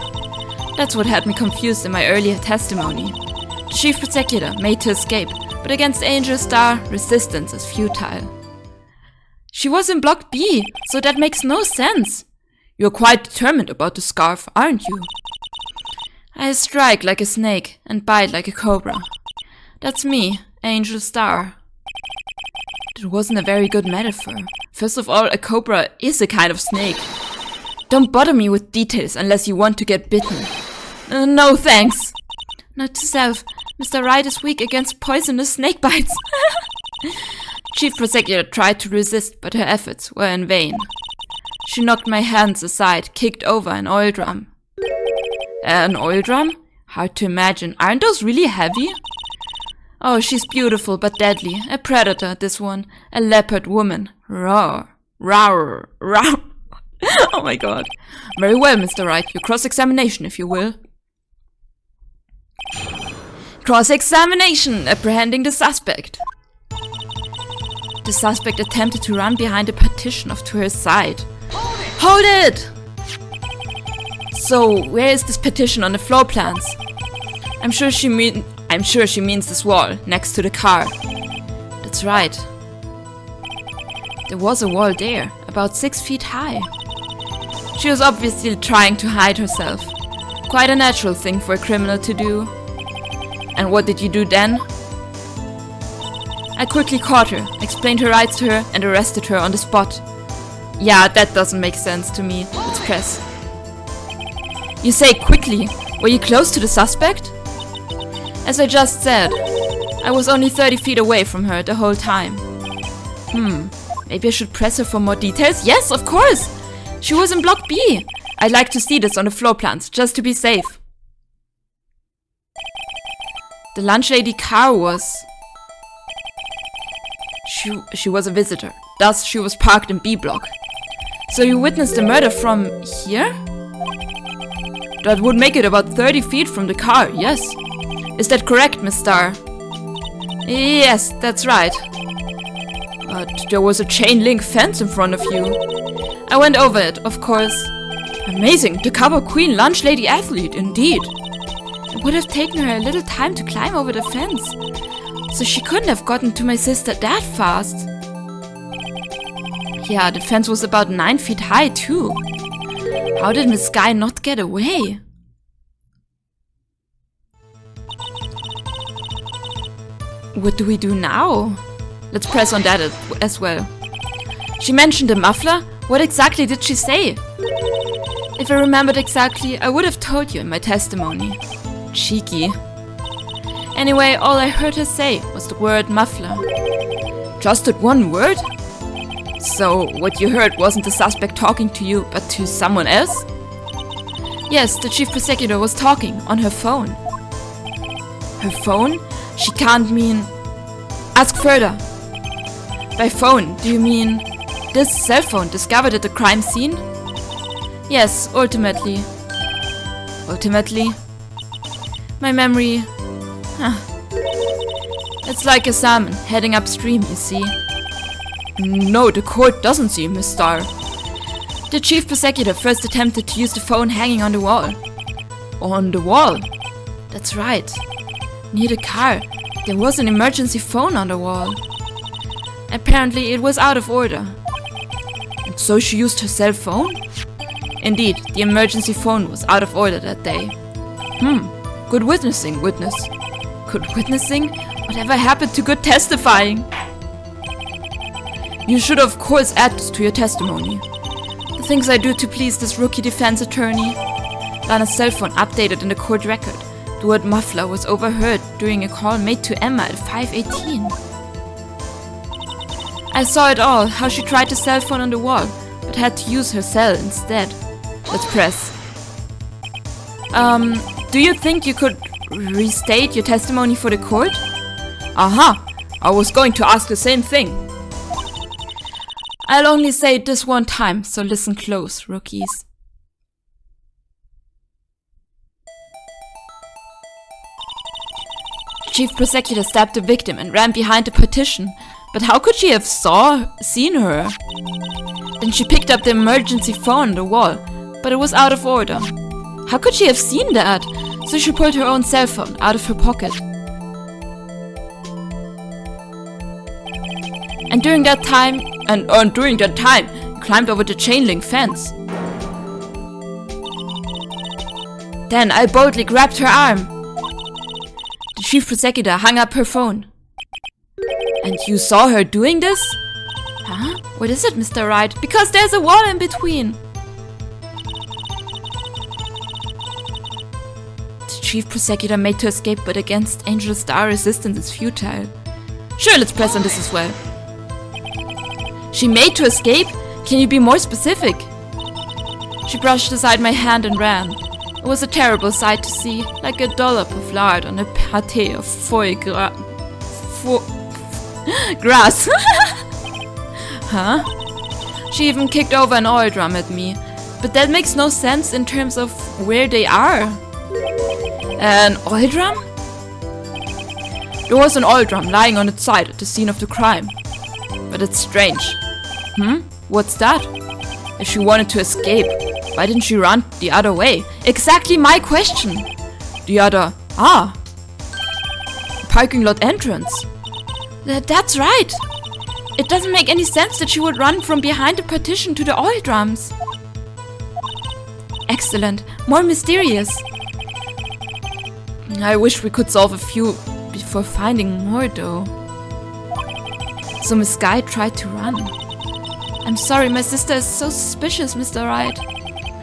That's what had me confused in my earlier testimony. The chief prosecutor made to escape, but against Angel Star, resistance is futile. She was in Block B, so that makes no sense. You're quite determined about the scarf, aren't you? I strike like a snake and bite like a cobra. That's me, Angel Star. That wasn't a very good metaphor. First of all, a cobra is a kind of snake. Don't bother me with details unless you want to get bitten. No thanks. Note to self, Mr. Wright is weak against poisonous snake bites. Chief Prosecutor tried to resist, but her efforts were in vain. She knocked my hands aside, kicked over an oil drum. An oil drum? Hard to imagine. Aren't those really heavy? Oh, she's beautiful but deadly. A predator, this one. A leopard woman. Roar. Roar. Roar. Oh my god. Very well, Mr. Wright. Your cross-examination, if you will. Cross-examination, apprehending the suspect. The suspect attempted to run behind a partition off to her side. Hold it! So, where is this partition on the floor plans? I'm sure she means this wall, next to the car. That's right. There was a wall there, about 6 feet high. She was obviously trying to hide herself. Quite a natural thing for a criminal to do. And what did you do then? I quickly caught her, explained her rights to her, and arrested her on the spot. Yeah, that doesn't make sense to me. Let's press. You say quickly. Were you close to the suspect? As I just said, I was only 30 feet away from her the whole time. Maybe I should press her for more details? Yes, of course! She was in Block B. I'd like to see this on the floor plans, just to be safe. The lunch lady car was... She was a visitor. Thus, she was parked in B block. So you witnessed the murder from here? That would make it about 30 feet from the car, yes. Is that correct, Miss Starr? Yes, that's right. But there was a chain link fence in front of you. I went over it, of course. Amazing, the cover queen lunch lady athlete, indeed. It would have taken her a little time to climb over the fence. So she couldn't have gotten to my sister that fast. Yeah, the fence was about 9 feet high too. How did Miss Guy not get away? What do we do now? Let's press on that as well. She mentioned a muffler? What exactly did she say? If I remembered exactly, I would have told you in my testimony. Cheeky. Anyway, all I heard her say was the word muffler. Just that one word? So, what you heard wasn't the suspect talking to you, but to someone else? Yes, the chief prosecutor was talking on her phone. Her phone? She can't mean... Ask further. By phone, do you mean this cell phone discovered at the crime scene? Yes, ultimately. Ultimately? My memory... It's like a salmon heading upstream, you see. No, the court doesn't see, Miss Starr. The chief prosecutor first attempted to use the phone hanging on the wall. On the wall? That's right. Near the car, there was an emergency phone on the wall. Apparently, it was out of order. And so she used her cell phone? Indeed, the emergency phone was out of order that day. Good witnessing, witness. Good witnessing? Whatever happened to good testifying? You should of course add this to your testimony. The things I do to please this rookie defense attorney. Lana's cell phone updated in the court record. The word muffler was overheard during a call made to Emma at 5:18. I saw it all, how she tried the cell phone on the wall, but had to use her cell instead. Let's press. Do you think you could restate your testimony for the court? Aha! I was going to ask the same thing. I'll only say it this one time, so listen close, rookies. Chief prosecutor stabbed the victim and ran behind the partition. But how could she have seen her? Then she picked up the emergency phone on the wall, but it was out of order. How could she have seen that? So she pulled her own cell phone out of her pocket. And during that time, climbed over the chain link fence. Then I boldly grabbed her arm. The chief prosecutor hung up her phone. And you saw her doing this? Huh? What is it, Mr. Wright? Because there's a wall in between. The chief prosecutor made to escape, but against Angel Star resistance is futile. Sure, let's press on this as well. She made to escape? Can you be more specific? She brushed aside my hand and ran. It was a terrible sight to see, like a dollop of lard on a pâté of foie grass. Huh? She even kicked over an oil drum at me. But that makes no sense in terms of where they are. An oil drum? There was an oil drum lying on its side at the scene of the crime. But it's strange. What's that? If she wanted to escape, why didn't she run the other way? Exactly my question! The other... parking lot entrance. That's right! It doesn't make any sense that she would run from behind the partition to the oil drums. Excellent. More mysterious. I wish we could solve a few before finding more though. So Miss Guy tried to run. I'm sorry, my sister is so suspicious, Mr. Wright.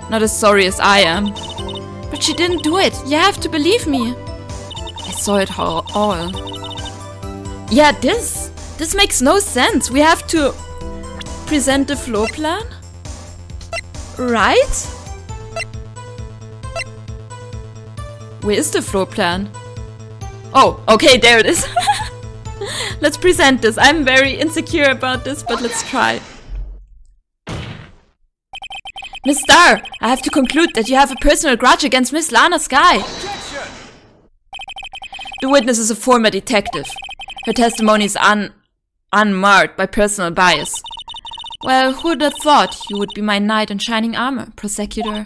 Not as sorry as I am. But she didn't do it. You have to believe me. I saw it all. Yeah, this makes no sense. We have to present the floor plan? Right? Where is the floor plan? Oh, okay, there it is. Let's present this. I'm very insecure about this, but let's try. Miss Starr, I have to conclude that you have a personal grudge against Miss Lana Skye. The witness is a former detective. Her testimony is unmarred by personal bias. Well, who'd have thought you would be my knight in shining armor, prosecutor?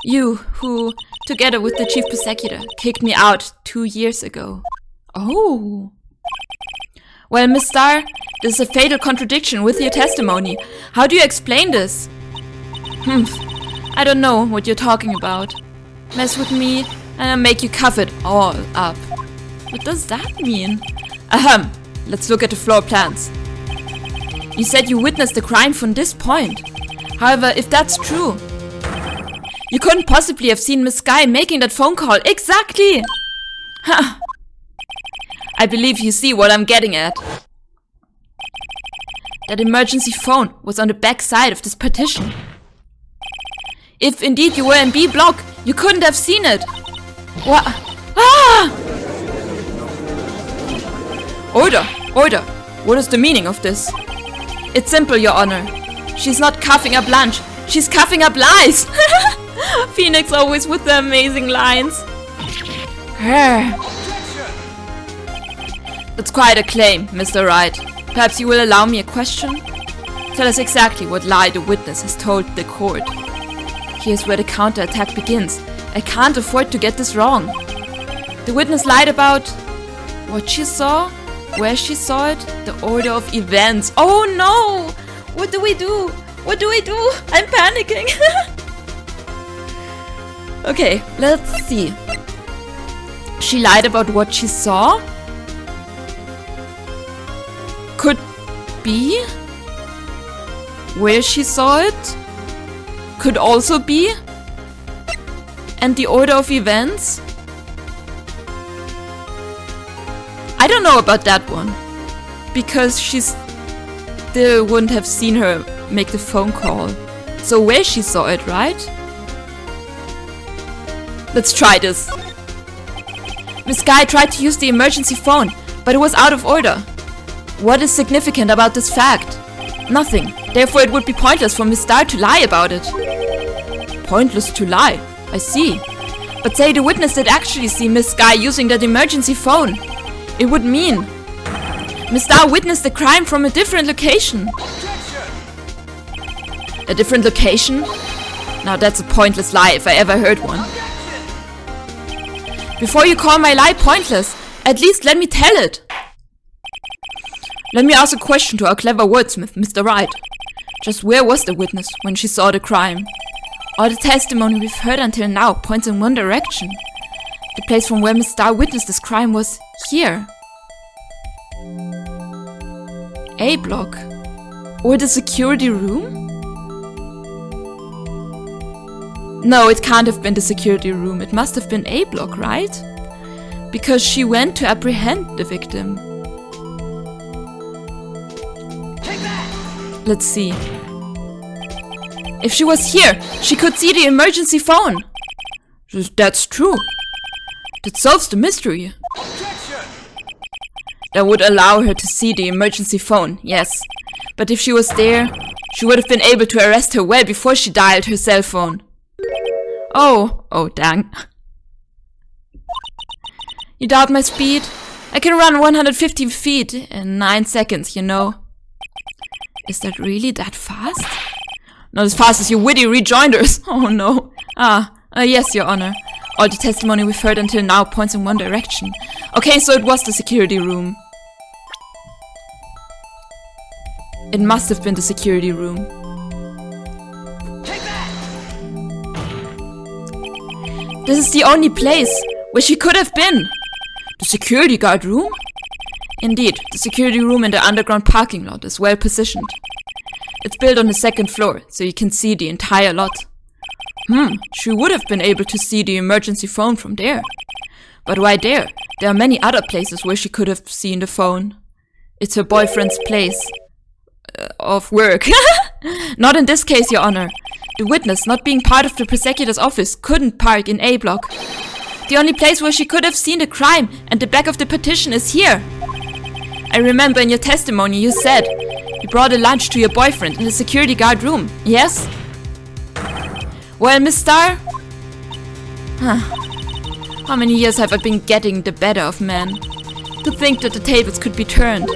You, who, together with the chief prosecutor, kicked me out 2 years ago. Oh. Well, Miss Starr, this is a fatal contradiction with your testimony. How do you explain this? I don't know what you're talking about. Mess with me and I'll make you cough it all up. What does that mean? Let's look at the floor plans. You said you witnessed the crime from this point. However, if that's true, you couldn't possibly have seen Miss Skye making that phone call. Exactly! Ha! I believe you see what I'm getting at. That emergency phone was on the back side of this partition. If indeed you were in B block, you couldn't have seen it. What? Ah! Order! What is the meaning of this? It's simple, Your Honor. She's not coughing up lunch. She's coughing up lies. Phoenix always with the amazing lines. That's quite a claim, Mr. Wright. Perhaps you will allow me a question? Tell us exactly what lie the witness has told the court. Here's where the counterattack begins. I can't afford to get this wrong. The witness lied about what she saw, where she saw it, the order of events. Oh no! What do we do? What do we do? I'm panicking. Okay, let's see. She lied about what she saw? Could be. Where she saw it? Could also be. And the order of events? I don't know about that one. Because she still wouldn't have seen her make the phone call. So where she saw it, right? Let's try this. Miss Skye tried to use the emergency phone, but it was out of order. What is significant about this fact? Nothing. Therefore it would be pointless for Miss Starr to lie about it. Pointless to lie. I see. But say the witness did actually see Miss Skye using that emergency phone. It would mean Miss Starr witnessed the crime from a different location. A different location? Now that's a pointless lie if I ever heard one. Before you call my lie pointless, at least let me tell it. Let me ask a question to our clever wordsmith, Mr. Wright. Just where was the witness when she saw the crime? All the testimony we've heard until now points in one direction. The place from where Miss Starr witnessed this crime was here. A block. Or the security room? No, it can't have been the security room. It must have been A block, right? Because she went to apprehend the victim. Let's see. If she was here, she could see the emergency phone. That's true. That solves the mystery. That would allow her to see the emergency phone, yes. But if she was there, She would have been able to arrest her well before she dialed her cell phone. Oh, dang. You doubt my speed? I can run 150 feet in 9 seconds, you know. Is that really that fast? Not as fast as your witty rejoinders. Oh no. Yes, Your Honor. All the testimony we've heard until now points in one direction. Okay, so it was the security room. It must have been the security room. Take that! This is the only place where she could have been. The security guard room? Indeed, the security room in the underground parking lot is well positioned. It's built on the 2nd floor, so you can see the entire lot. She would have been able to see the emergency phone from there. But why there? There are many other places where she could have seen the phone. It's her boyfriend's place of work. Not in this case, Your Honor. The witness, not being part of the prosecutor's office, couldn't park in A block. The only place where she could have seen the crime and the back of the petition is here. I remember in your testimony you said you brought a lunch to your boyfriend in the security guard room, yes? Well, Miss Starr? How many years have I been getting the better of men? To think that the tables could be turned.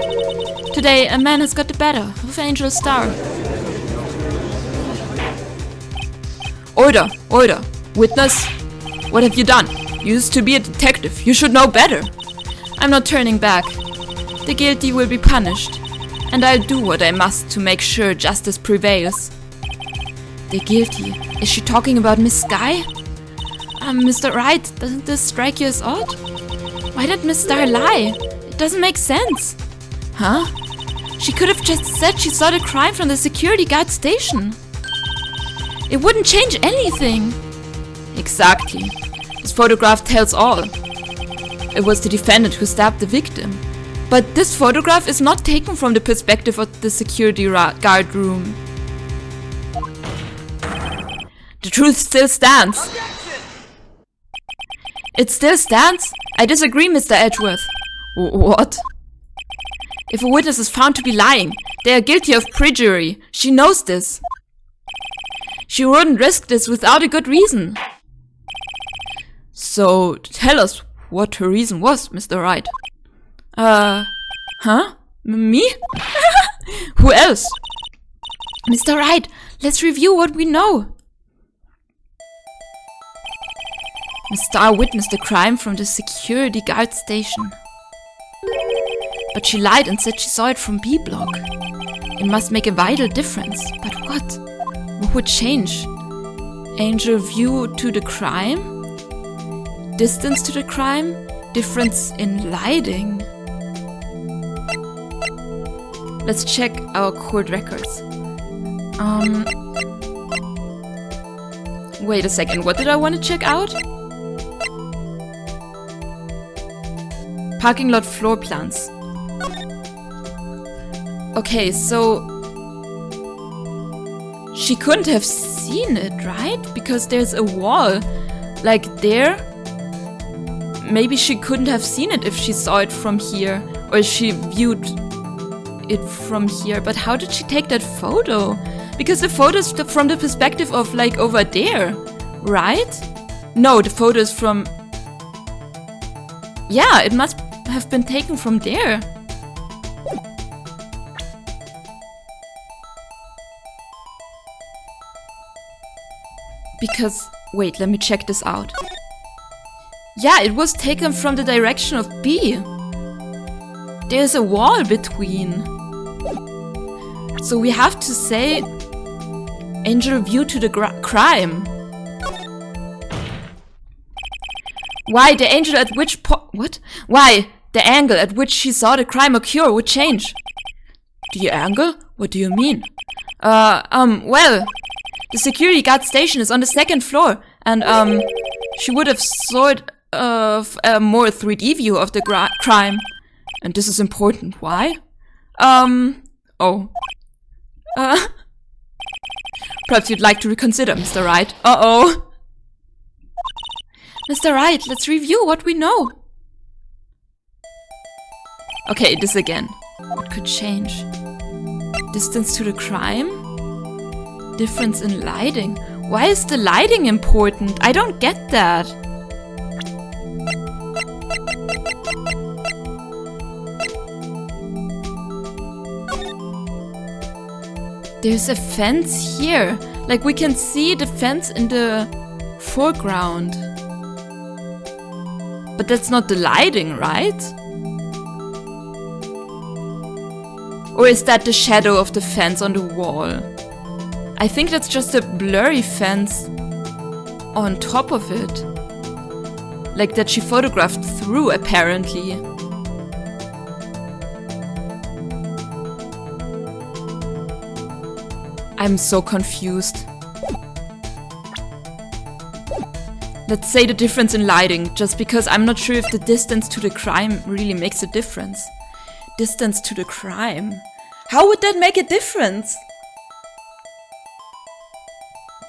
Today, a man has got the better of Angel Starr. Order! Witness, what have you done? You used to be a detective. You should know better. I'm not turning back. The guilty will be punished. And I'll do what I must to make sure justice prevails. The guilty? Is she talking about Miss Skye? Mr. Wright, doesn't this strike you as odd? Why did Miss Starr lie? It doesn't make sense. Huh? She could have just said she saw the crime from the security guard station. It wouldn't change anything. Exactly. This photograph tells all. It was the defendant who stabbed the victim. But this photograph is not taken from the perspective of the security guard room. The truth still stands. It still stands? I disagree, Mr. Edgeworth. What? If a witness is found to be lying, they are guilty of perjury. She knows this. She wouldn't risk this without a good reason. So, tell us what her reason was, Mr. Wright. Me? Who else? Mr. Wright, let's review what we know. Miss Starr witnessed the crime from the security guard station. But she lied and said she saw it from B block. It must make a vital difference. But what? What would change? Angel view to the crime? Distance to the crime? Difference in lighting? Let's check our court records. Wait a second, what did I want to check out? Parking lot floor plans. Okay, so she couldn't have seen it, right? Because there's a wall, like there. Maybe she couldn't have seen it if she saw it from here, or if she viewed it from here. But how did she take that photo? Because the photo is from the perspective of like over there, right? No, the photo is from... Yeah, it must have been taken from there. Because, wait, let me check this out. Yeah, it was taken from the direction of B. There's a wall between. So we have to say Angel view to the crime. Why the angel at which Why the angle at which she saw the crime occur would change? The angle? What do you mean? Well, the security guard station is on the 2nd floor, and she would have sort of a more 3D view of the crime. And this is important. Why? Perhaps you'd like to reconsider, Mr. Wright. Mr. Wright, let's review what we know. Okay, this again. What could change? Distance to the crime? Difference in lighting. Why is the lighting important? I don't get that. There's a fence here. Like we can see the fence in the foreground. But that's not the lighting, right? Or is that the shadow of the fence on the wall? I think that's just a blurry fence on top of it. Like that she photographed through, apparently. I'm so confused. Let's say the difference in lighting, just because I'm not sure if the distance to the crime really makes a difference. Distance to the crime? How would that make a difference?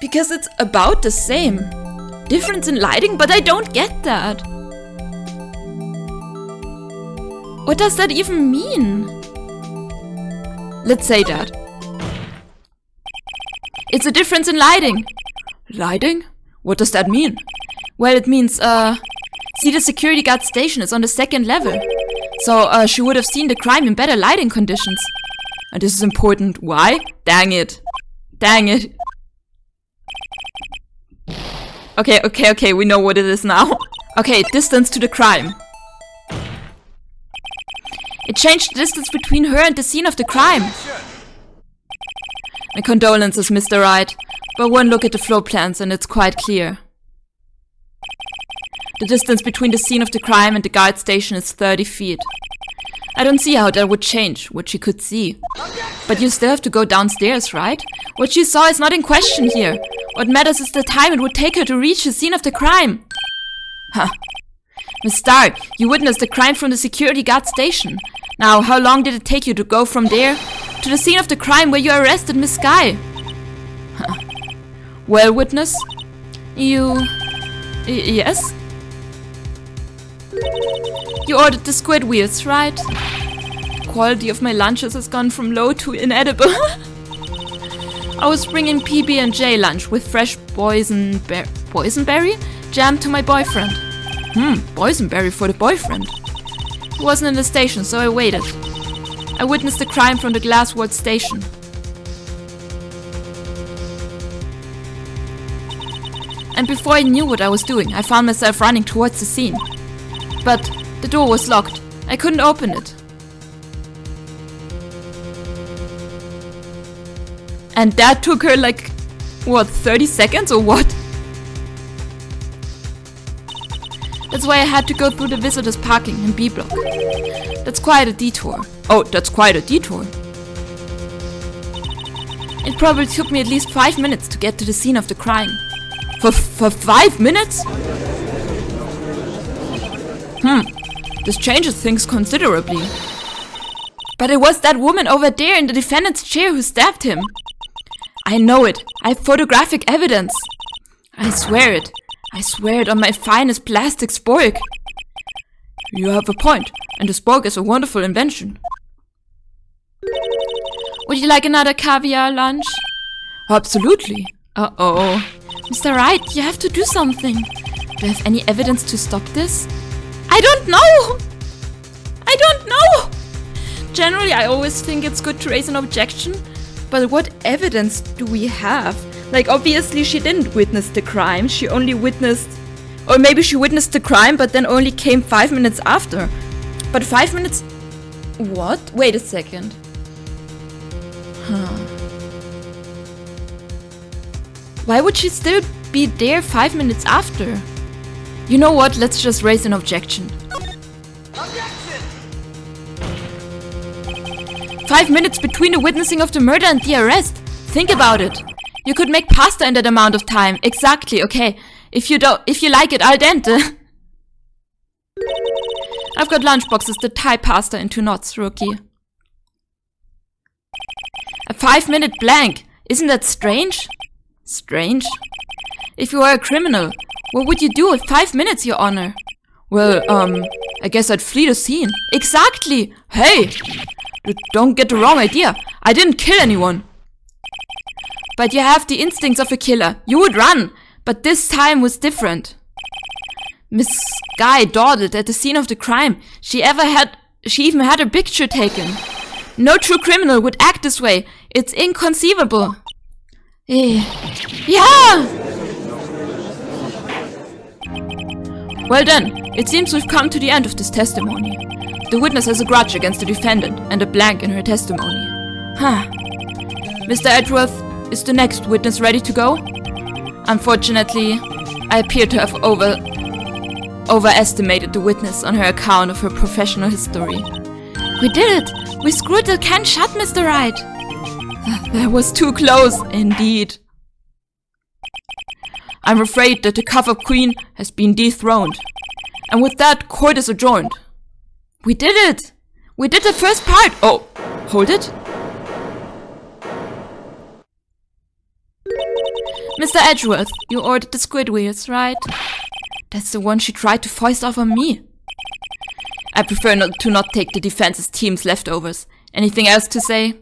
Because it's about the same. Difference in lighting, but I don't get that. What does that even mean? Let's say that. It's a difference in lighting. Lighting? What does that mean? Well, it means, see, the security guard station is on the 2nd level. So, she would have seen the crime in better lighting conditions. And this is important. Why? Dang it. Dang it. Okay, we know what it is now. Okay, distance to the crime. It changed the distance between her and the scene of the crime. My condolences, Mr. Wright, but one look at the floor plans and it's quite clear. The distance between the scene of the crime and the guard station is 30 feet. I don't see how that would change what she could see. But you still have to go downstairs, right? What she saw is not in question here. What matters is the time it would take her to reach the scene of the crime. Huh. Miss Stark, you witnessed the crime from the security guard station. Now, how long did it take you to go from there to the scene of the crime where you arrested Miss Skye? Huh. Well, witness? Yes? You ordered the squid wheels, right? The quality of my lunches has gone from low to inedible. I was bringing PB&J lunch with fresh boysenberry jam to my boyfriend. Boysenberry for the boyfriend. He wasn't in the station, so I waited. I witnessed the crime from the glass-walled station. And before I knew what I was doing, I found myself running towards the scene. But the door was locked. I couldn't open it. And that took her like, what, 30 seconds or what? That's why I had to go through the visitors parking in B block. That's quite a detour. Oh, that's quite a detour. It probably took me at least 5 minutes to get to the scene of the crime. For 5 minutes? This changes things considerably. But it was that woman over there in the defendant's chair who stabbed him. I know it. I have photographic evidence. I swear it. I swear it on my finest plastic spork. You have a point, and the spork is a wonderful invention. Would you like another caviar lunch? Absolutely. Uh-oh. Mr. Wright, you have to do something. Do you have any evidence to stop this? I don't know! I don't know! Generally, I always think it's good to raise an objection, but what evidence do we have? Like, obviously she didn't witness the crime, she only witnessed... Or maybe she witnessed the crime, but then only came 5 minutes after. But 5 minutes... What? Wait a second. Why would she still be there 5 minutes after? You know what? Let's just raise an objection. Objection! 5 minutes between the witnessing of the murder and the arrest. Think about it. You could make pasta in that amount of time. Exactly, okay. If you like it al dente. I've got lunchboxes that tie pasta into knots, rookie. A 5-minute blank. Isn't that strange? Strange? If you were a criminal, what would you do with 5 minutes, Your Honor? Well, I guess I'd flee the scene. Exactly! Hey! Don't get the wrong idea. I didn't kill anyone. but you have the instincts of a killer. You would run, but this time was different. Miss Guy dawdled at the scene of the crime. She even had her picture taken. No true criminal would act this way. It's inconceivable. Yeah! Well then, it seems we've come to the end of this testimony. The witness has a grudge against the defendant and a blank in her testimony. Mr. Edgeworth, is the next witness ready to go? Unfortunately, I appear to have overestimated the witness on her account of her professional history. We did it! We screwed the can shut, Mr. Wright! That was too close, indeed. I'm afraid that the cover queen has been dethroned. And with that, court is adjourned. We did it! We did the first part! Oh, hold it. Mr. Edgeworth, you ordered the squid wheels, right? That's the one she tried to foist off on me. I prefer to not take the defense's team's leftovers. Anything else to say?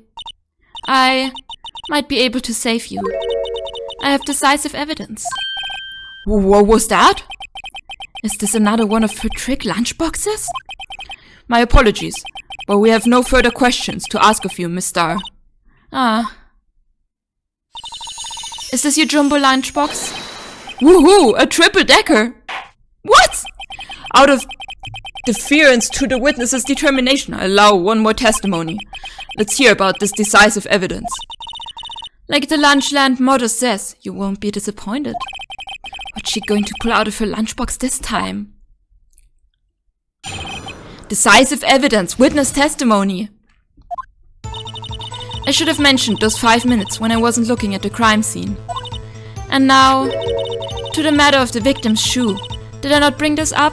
I might be able to save you. I have decisive evidence. What was that? Is this another one of her trick lunchboxes? My apologies, but we have no further questions to ask of you, Miss Starr. Is this your jumbo lunchbox? Woohoo! A triple-decker! What? Out of deference to the witness's determination, I allow one more testimony. Let's hear about this decisive evidence. Like the Lunchland motto says, you won't be disappointed. What's she going to pull out of her lunchbox this time? Decisive evidence, witness testimony. I should have mentioned those 5 minutes when I wasn't looking at the crime scene. And now, to the matter of the victim's shoe. Did I not bring this up?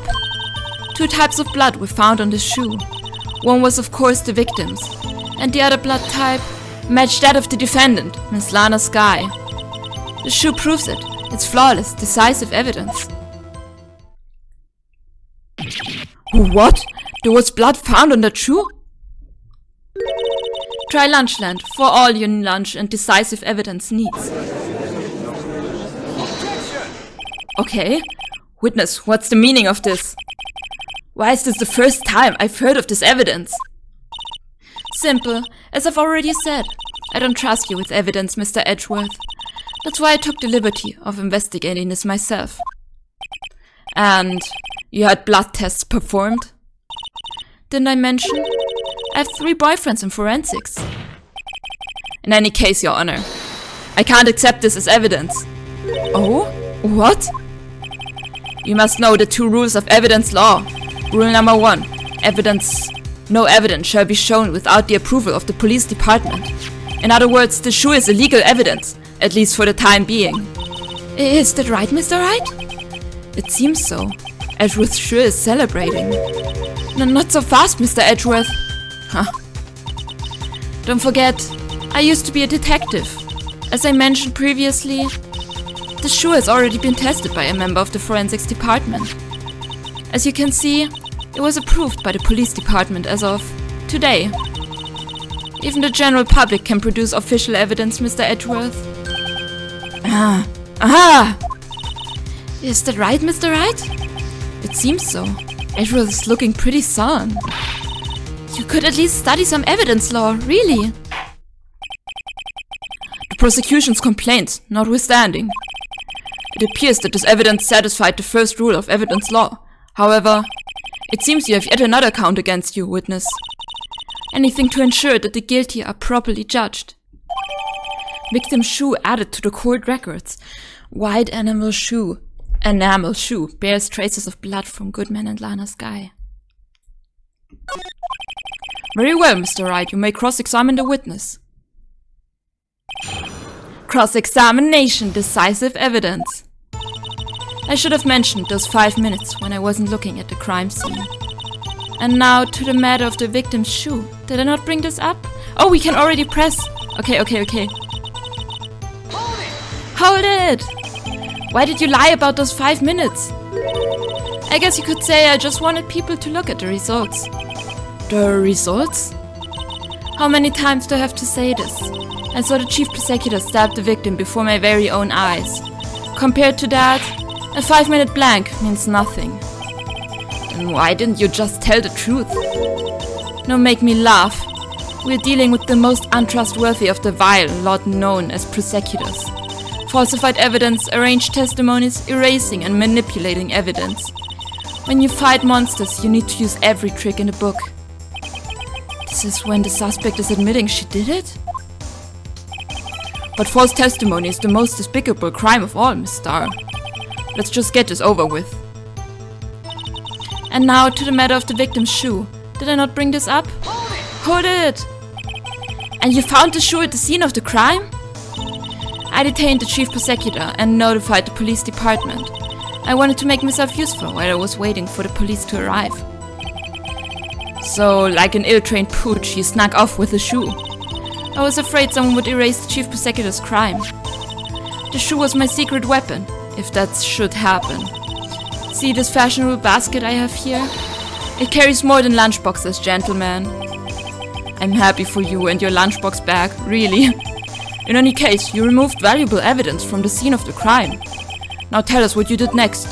2 types of blood were found on the shoe. One was of course the victim's, and the other blood type matched that of the defendant, Miss Lana Skye. The shoe proves it. It's flawless, decisive evidence. What? There was blood found on that shoe? Try Lunchland for all your lunch and decisive evidence needs. Okay. Witness, what's the meaning of this? Why is this the first time I've heard of this evidence? Simple. As I've already said, I don't trust you with evidence, Mr. Edgeworth. That's why I took the liberty of investigating this myself. And you had blood tests performed? Didn't I mention? I have 3 boyfriends in forensics. In any case, Your Honor, I can't accept this as evidence. Oh? What? You must know the 2 rules of evidence law. Rule number 1. No evidence shall be shown without the approval of the police department. In other words, the shoe is illegal evidence, at least for the time being. Is that right, Mr. Wright? It seems so. Edgeworth sure is celebrating. No, not so fast, Mr. Edgeworth. Don't forget, I used to be a detective. As I mentioned previously, the shoe has already been tested by a member of the forensics department. As you can see, it was approved by the police department as of today. Even the general public can produce official evidence, Mr. Edgeworth. Is that right, Mr. Wright? It seems so. Edgeworth is looking pretty sullen. You could at least study some evidence law, really. The prosecution's complaints, notwithstanding. It appears that this evidence satisfied the first rule of evidence law. However, it seems you have yet another count against you, witness. Anything to ensure that the guilty are properly judged. Victim shoe added to the court records. White enamel shoe bears traces of blood from Goodman and Lana Skye. Very well, Mr. Wright, you may cross-examine the witness. Cross-examination, decisive evidence. I should have mentioned those 5 minutes when I wasn't looking at the crime scene. And now to the matter of the victim's shoe. Did I not bring this up? Oh, we can already press. Okay. Hold it! Why did you lie about those 5 minutes? I guess you could say I just wanted people to look at the results. The results? How many times do I have to say this? I saw the chief prosecutor stab the victim before my very own eyes. Compared to that, a 5-minute blank means nothing. Then why didn't you just tell the truth? No, make me laugh. We're dealing with the most untrustworthy of the vile lot known as prosecutors. Falsified evidence, arranged testimonies, erasing and manipulating evidence. When you fight monsters, you need to use every trick in the book. This is when the suspect is admitting she did it? But false testimony is the most despicable crime of all, Miss Starr. Let's just get this over with. And now to the matter of the victim's shoe. Did I not bring this up? Hold it! And you found the shoe at the scene of the crime? I detained the chief prosecutor and notified the police department. I wanted to make myself useful while I was waiting for the police to arrive. So, like an ill-trained pooch, you snuck off with the shoe. I was afraid someone would erase the chief prosecutor's crime. The shoe was my secret weapon, if that should happen. See this fashionable basket I have here? It carries more than lunchboxes, gentlemen. I'm happy for you and your lunchbox bag, really. In any case, you removed valuable evidence from the scene of the crime. Now tell us what you did next.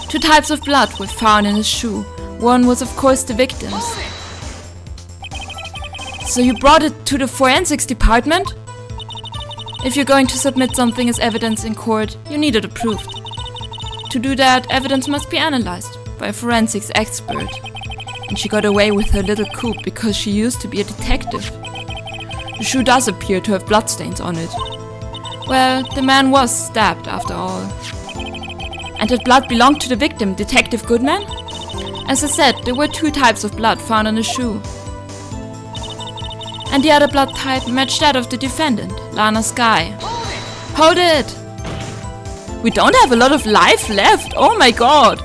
2 types of blood were found in his shoe. One was of course the victim's. So you brought it to the forensics department? If you're going to submit something as evidence in court, you need it approved. To do that, evidence must be analyzed by a forensics expert. And she got away with her little coup because she used to be a detective. The shoe does appear to have bloodstains on it. Well, the man was stabbed after all. And that blood belonged to the victim, Detective Goodman? As I said, there were 2 types of blood found on the shoe. And the other blood type matched that of the defendant, Lana Skye. Hold it! We don't have a lot of life left, oh my god!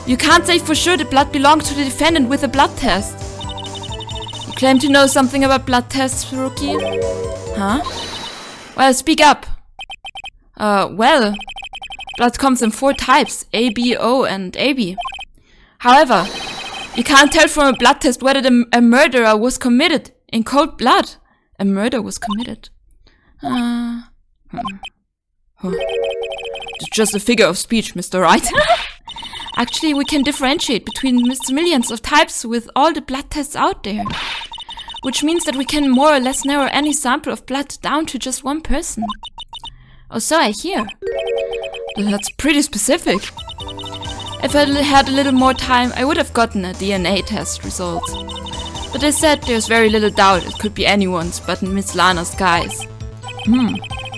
You can't say for sure the blood belonged to the defendant with a blood test. You claim to know something about blood tests, rookie? Huh? Well, speak up. Well, blood comes in 4 types, A, B, O, and AB. However, you can't tell from a blood test whether a murderer was committed in cold blood. A murder was committed. It's just a figure of speech, Mr. Wright. Actually, we can differentiate between millions of types with all the blood tests out there. Which means that we can more or less narrow any sample of blood down to just one person. Oh, so I hear. That's pretty specific. If I had a little more time, I would have gotten a DNA test result. But they said there's very little doubt it could be anyone's but Miss Lana Skye's.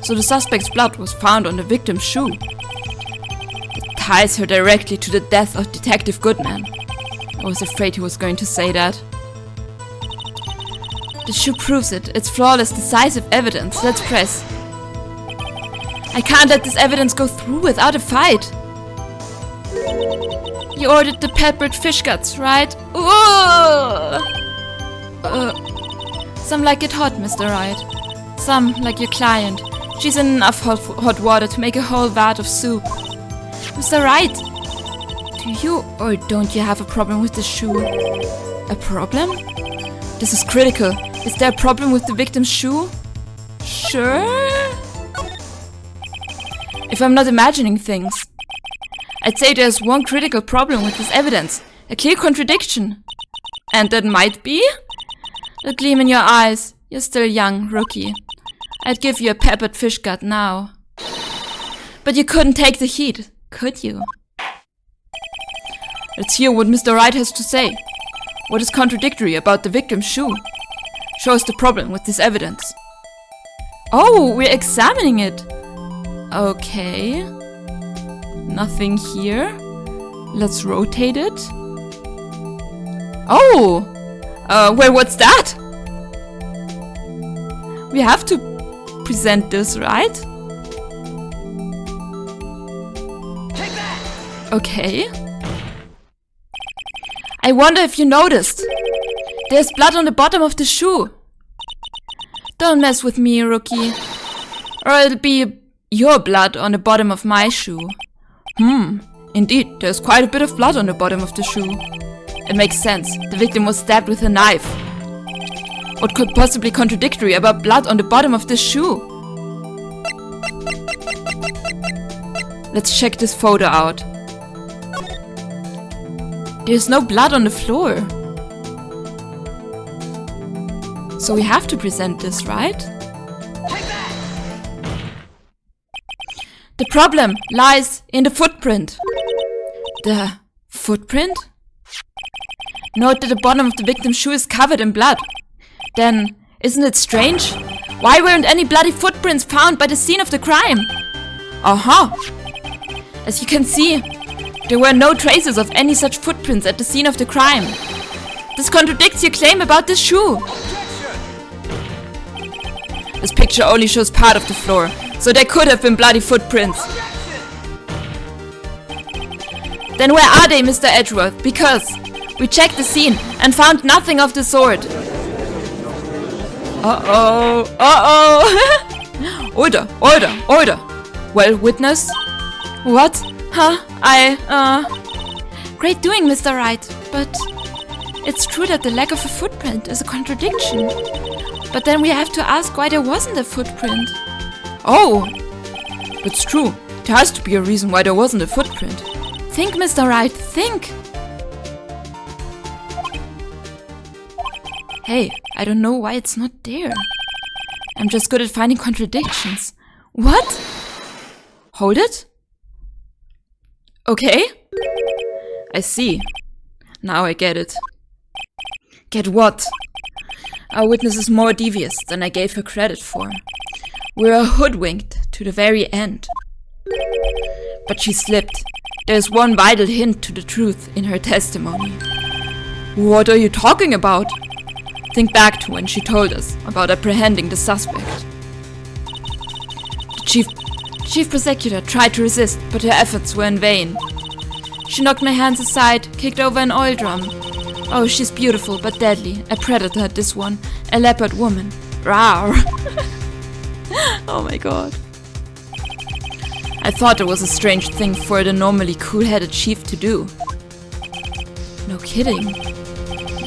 So the suspect's blood was found on the victim's shoe. It ties her directly to the death of Detective Goodman. I was afraid he was going to say that. The shoe proves it. It's flawless, decisive evidence. Let's press. I can't let this evidence go through without a fight. You ordered the peppered fish guts, right? Some like it hot, Mr. Wright. Some like your client. She's in enough hot water to make a whole vat of soup. Mr. Wright, do you or don't you have a problem with the shoe? A problem? This is critical. Is there a problem with the victim's shoe? Sure? If I'm not imagining things, I'd say there's one critical problem with this evidence. A clear contradiction. And that might be? The gleam in your eyes. You're still young, rookie. I'd give you a peppered fish gut now. But you couldn't take the heat, could you? Let's hear what Mr. Wright has to say. What is contradictory about the victim's shoe? Show us the problem with this evidence. Oh, we're examining it. Okay. Nothing here. Let's rotate it. Oh! Well, what's that? We have to present this, right? Take that! Okay. I wonder if you noticed. There's blood on the bottom of the shoe. Don't mess with me, rookie. Or it'll be your blood on the bottom of my shoe. Indeed, there's quite a bit of blood on the bottom of the shoe. It makes sense. The victim was stabbed with a knife. What could possibly be contradictory about blood on the bottom of this shoe? Let's check this photo out. There's no blood on the floor. So we have to present this, right? The problem lies in the footprint. The footprint? Note that the bottom of the victim's shoe is covered in blood. Then, isn't it strange? Why weren't any bloody footprints found by the scene of the crime? As you can see, there were no traces of any such footprints at the scene of the crime. This contradicts your claim about this shoe. This picture only shows part of the floor, so there could have been bloody footprints. Then where are they, Mr. Edgeworth? Because we checked the scene and found nothing of the sort. Order. Well, witness? What? Great doing, Mr. Wright, but it's true that the lack of a footprint is a contradiction. But then we have to ask why there wasn't a footprint. Oh, it's true. There has to be a reason why there wasn't a footprint. Think, Mr. Wright, think! Hey, I don't know why it's not there. I'm just good at finding contradictions. What? Hold it? Okay. I see. Now I get it. Get what? Our witness is more devious than I gave her credit for. We're hoodwinked to the very end. But she slipped. There's one vital hint to the truth in her testimony. What are you talking about? Think back to when she told us about apprehending the suspect. The chief prosecutor tried to resist, but her efforts were in vain. She knocked my hands aside, kicked over an oil drum. Oh, she's beautiful but deadly. A predator, this one. A leopard woman. Rawr. Oh my god. I thought it was a strange thing for the normally cool-headed chief to do. No kidding.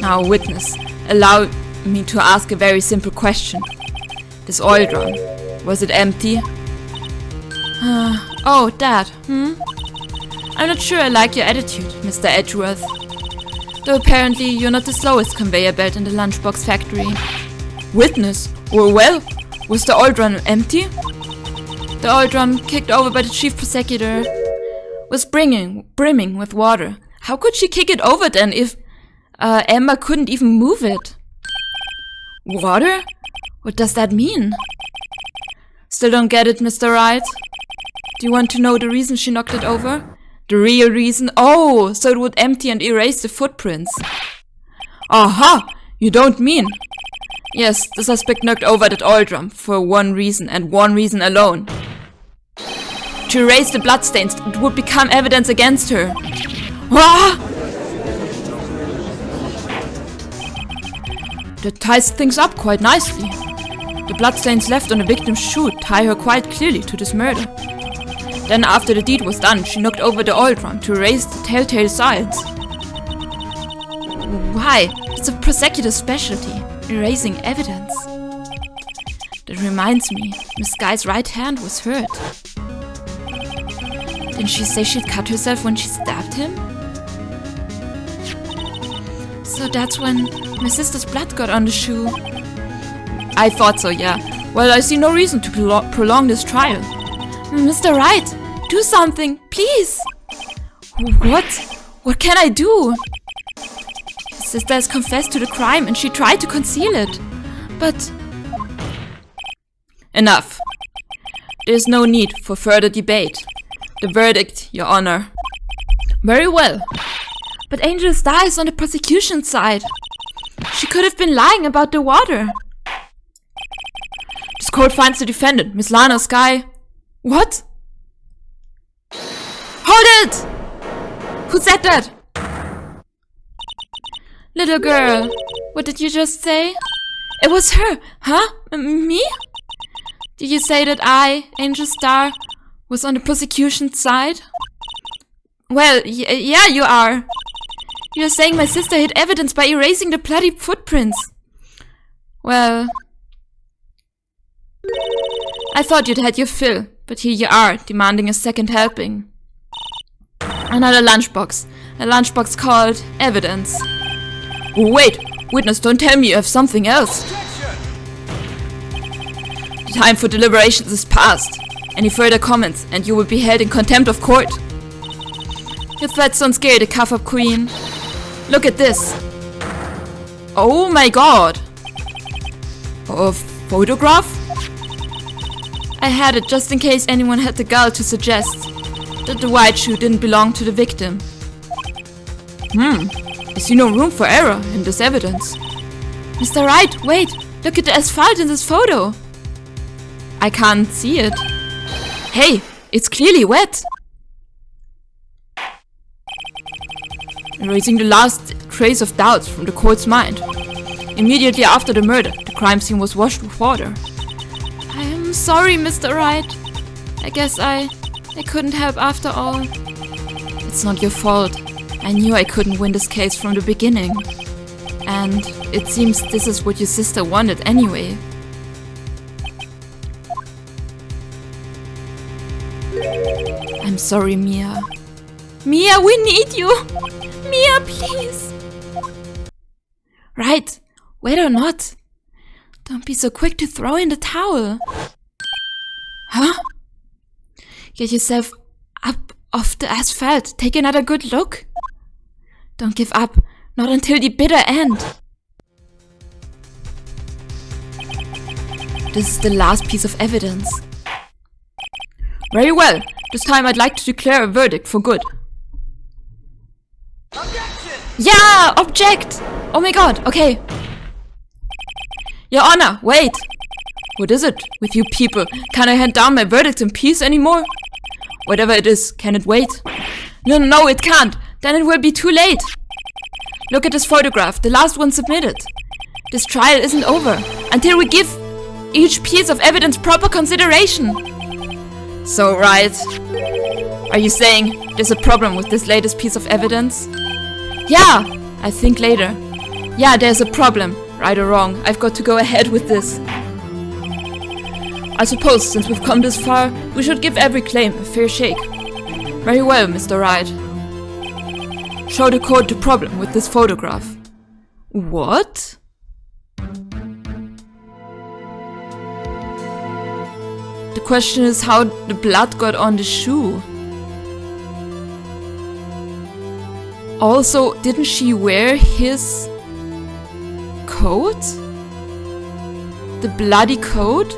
Now, witness, allow me to ask a very simple question. This oil drum, was it empty? Oh, that, I'm not sure I like your attitude, Mr. Edgeworth. Though apparently you're not the slowest conveyor belt in the lunchbox factory. Witness? Well, was the oil drum empty? The oil drum, kicked over by the chief prosecutor, was brimming with water. How could she kick it over then if Emma couldn't even move it? Water? What does that mean? Still don't get it, Mr. Wright. Do you want to know the reason she knocked it over? The real reason? Oh, so it would empty and erase the footprints. Aha! You don't mean? Yes, the suspect knocked over that oil drum for one reason and one reason alone. To erase the bloodstains that would become evidence against her. Ah! That ties things up quite nicely. The bloodstains left on the victim's shoe tie her quite clearly to this murder. Then after the deed was done, she knocked over the oil drum to erase the telltale signs. Why? It's a prosecutor's specialty, erasing evidence. That reminds me, Miss Guy's right hand was hurt. Didn't she say she'd cut herself when she stabbed him? So that's when my sister's blood got on the shoe. I thought so, yeah. Well, I see no reason to prolong this trial. Mr. Wright, do something, please! What? What can I do? His sister has confessed to the crime and she tried to conceal it. But... Enough. There's no need for further debate. The verdict, Your Honor. Very well. But Angel Star is on the prosecution's side. She could have been lying about the water. This court finds the defendant, Miss Lana Sky. What? Hold it! Who said that? Little girl, what did you just say? It was her, huh? Me? Did you say that I, Angel Star, was on the prosecution's side? Well, yeah, you are. You're saying my sister hid evidence by erasing the bloody footprints. Well, I thought you'd had your fill, but here you are, demanding a second helping. Another lunchbox. A lunchbox called evidence. Oh, wait! Witness, don't tell me you have something else. The time for deliberations is past. Any further comments, and you will be held in contempt of court. Your threats don't scare the cough-up queen. Look at this. Oh my god. A photograph? I had it just in case anyone had the gall to suggest that the white shoe didn't belong to the victim. I see no room for error in this evidence. Mr. Wright, wait! Look at the asphalt in this photo! I can't see it. Hey, it's clearly wet! Erasing the last trace of doubts from the court's mind. Immediately after the murder, the crime scene was washed with water. I am sorry, Mr. Wright. I guess I couldn't help after all. It's not your fault. I knew I couldn't win this case from the beginning. And it seems this is what your sister wanted anyway. I'm sorry, Mia. Mia, we need you! Mia, please! Right, wait or not. Don't be so quick to throw in the towel. Huh? Get yourself up off the asphalt. Take another good look. Don't give up. Not until the bitter end. This is the last piece of evidence. Very well. This time I'd like to declare a verdict for good. Objection! Yeah! Object! Oh my god, okay. Your Honor, wait! What is it with you people? Can I hand down my verdict in peace anymore? Whatever it is, can it wait? No, it can't! Then it will be too late! Look at this photograph, the last one submitted. This trial isn't over until we give each piece of evidence proper consideration. So, right. Are you saying there's a problem with this latest piece of evidence? Yeah, I think later. Yeah, there's a problem. Right or wrong, I've got to go ahead with this. I suppose, since we've come this far, we should give every claim a fair shake. Very well, Mr. Wright. Show the court the problem with this photograph. What? The question is how the blood got on the shoe. Also, didn't she wear his coat? The bloody coat?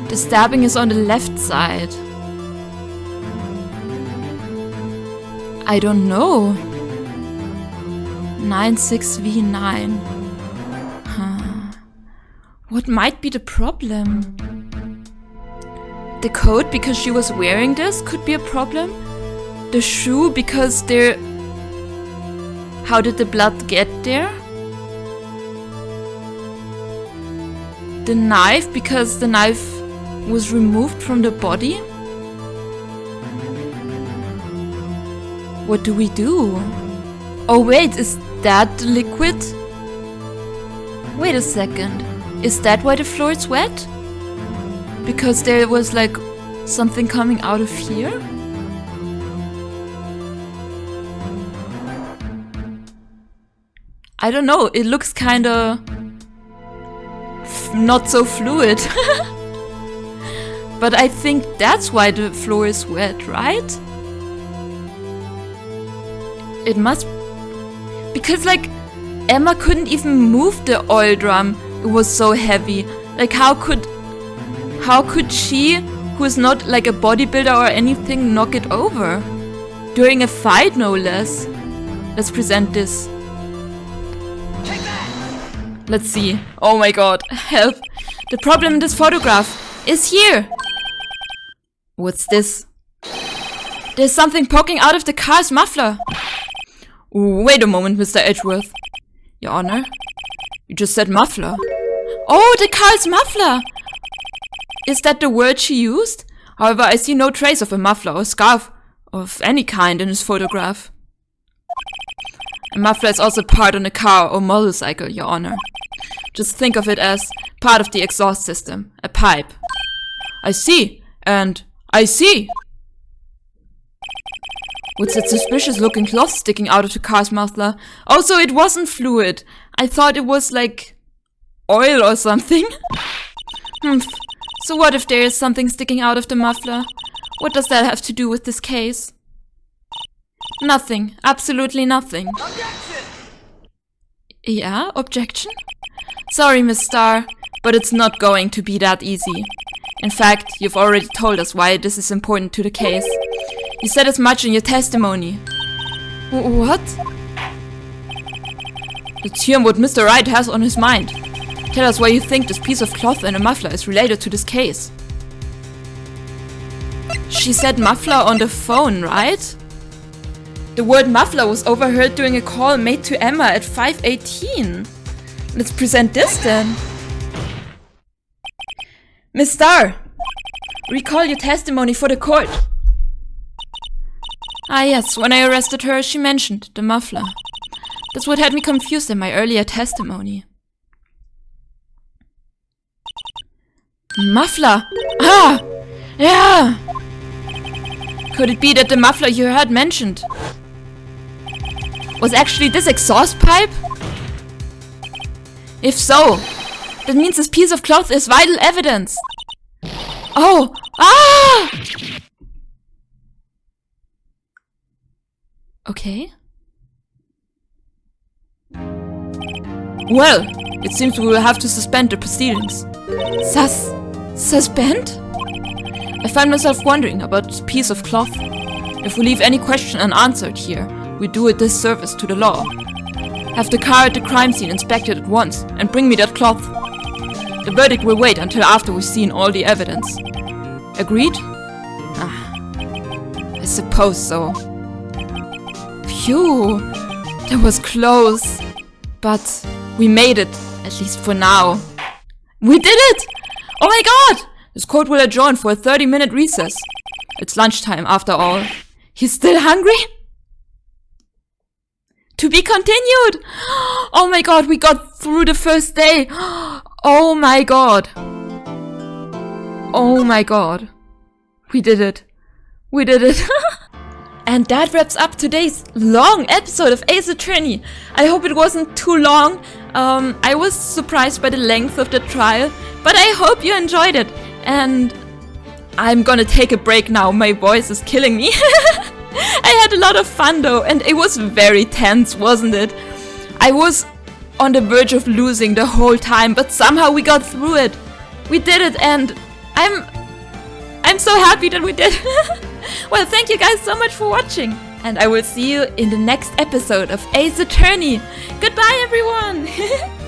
The stabbing is on the left side. I don't know. 96v9. Huh. What might be the problem? The coat because she was wearing this could be a problem. The shoe because they're... How did the blood get there? The knife because the knife was removed from the body? What do we do? Oh wait, is that the liquid? Wait a second. Is that why the floor is wet? Because there was like something coming out of here? I don't know, it looks kinda not so fluid. But I think that's why the floor is wet, right? It must... Because like Emma couldn't even move the oil drum. It was so heavy. Like how could she, who is not like a bodybuilder or anything, knock it over? During a fight, no less. Let's present this. Take that! Let's see. Oh my god, help. The problem in this photograph is here. What's this? There's something poking out of the car's muffler. Wait a moment, Mr. Edgeworth. Your Honor, you just said muffler. Oh, the car's muffler! Is that the word she used? However, I see no trace of a muffler or scarf of any kind in this photograph. A muffler is also part on a car or motorcycle, Your Honor. Just think of it as part of the exhaust system. A pipe. I see. And I see. What's that suspicious looking cloth sticking out of the car's muffler? Oh, so it wasn't fluid. I thought it was like oil or something. So what if there is something sticking out of the muffler? What does that have to do with this case? Nothing. Absolutely nothing. Objection! Yeah, objection? Sorry, Miss Starr, but it's not going to be that easy. In fact, you've already told us why this is important to the case. You said as much in your testimony. What? Let's hear what Mr. Wright has on his mind. Tell us why you think this piece of cloth and a muffler is related to this case. She said muffler on the phone, right? The word muffler was overheard during a call made to Emma at 5:18. Let's present this then. Miss Starr, recall your testimony for the court. Ah yes, when I arrested her, she mentioned the muffler. That's what had me confused in my earlier testimony. Muffler! Ah! Yeah! Could it be that the muffler you heard mentioned was actually this exhaust pipe? If so, that means this piece of cloth is vital evidence. Oh! Ah! Okay. Well, it seems we will have to suspend the proceedings. Suspend? I find myself wondering about this piece of cloth. If we leave any question unanswered here, we do a disservice to the law. Have the car at the crime scene inspected at once and bring me that cloth. The verdict will wait until after we've seen all the evidence. Agreed? I suppose so. Phew, that was close. But we made it, at least for now. We did it! Oh my god! This court will adjourn for a 30-minute recess. It's lunchtime after all. He's still hungry? To be continued! Oh my god, we got through the first day! Oh my god! Oh my god. We did it. We did it. And that wraps up today's long episode of Ace Attorney. I hope it wasn't too long. I was surprised by the length of the trial, but I hope you enjoyed it. And I'm gonna take a break now. My voice is killing me. I had a lot of fun though, and it was very tense, wasn't it? I was on the verge of losing the whole time, but somehow we got through it. We did it, and I'm so happy that we did. Well, thank you guys so much for watching, and I will see you in the next episode of Ace Attorney. Goodbye, everyone!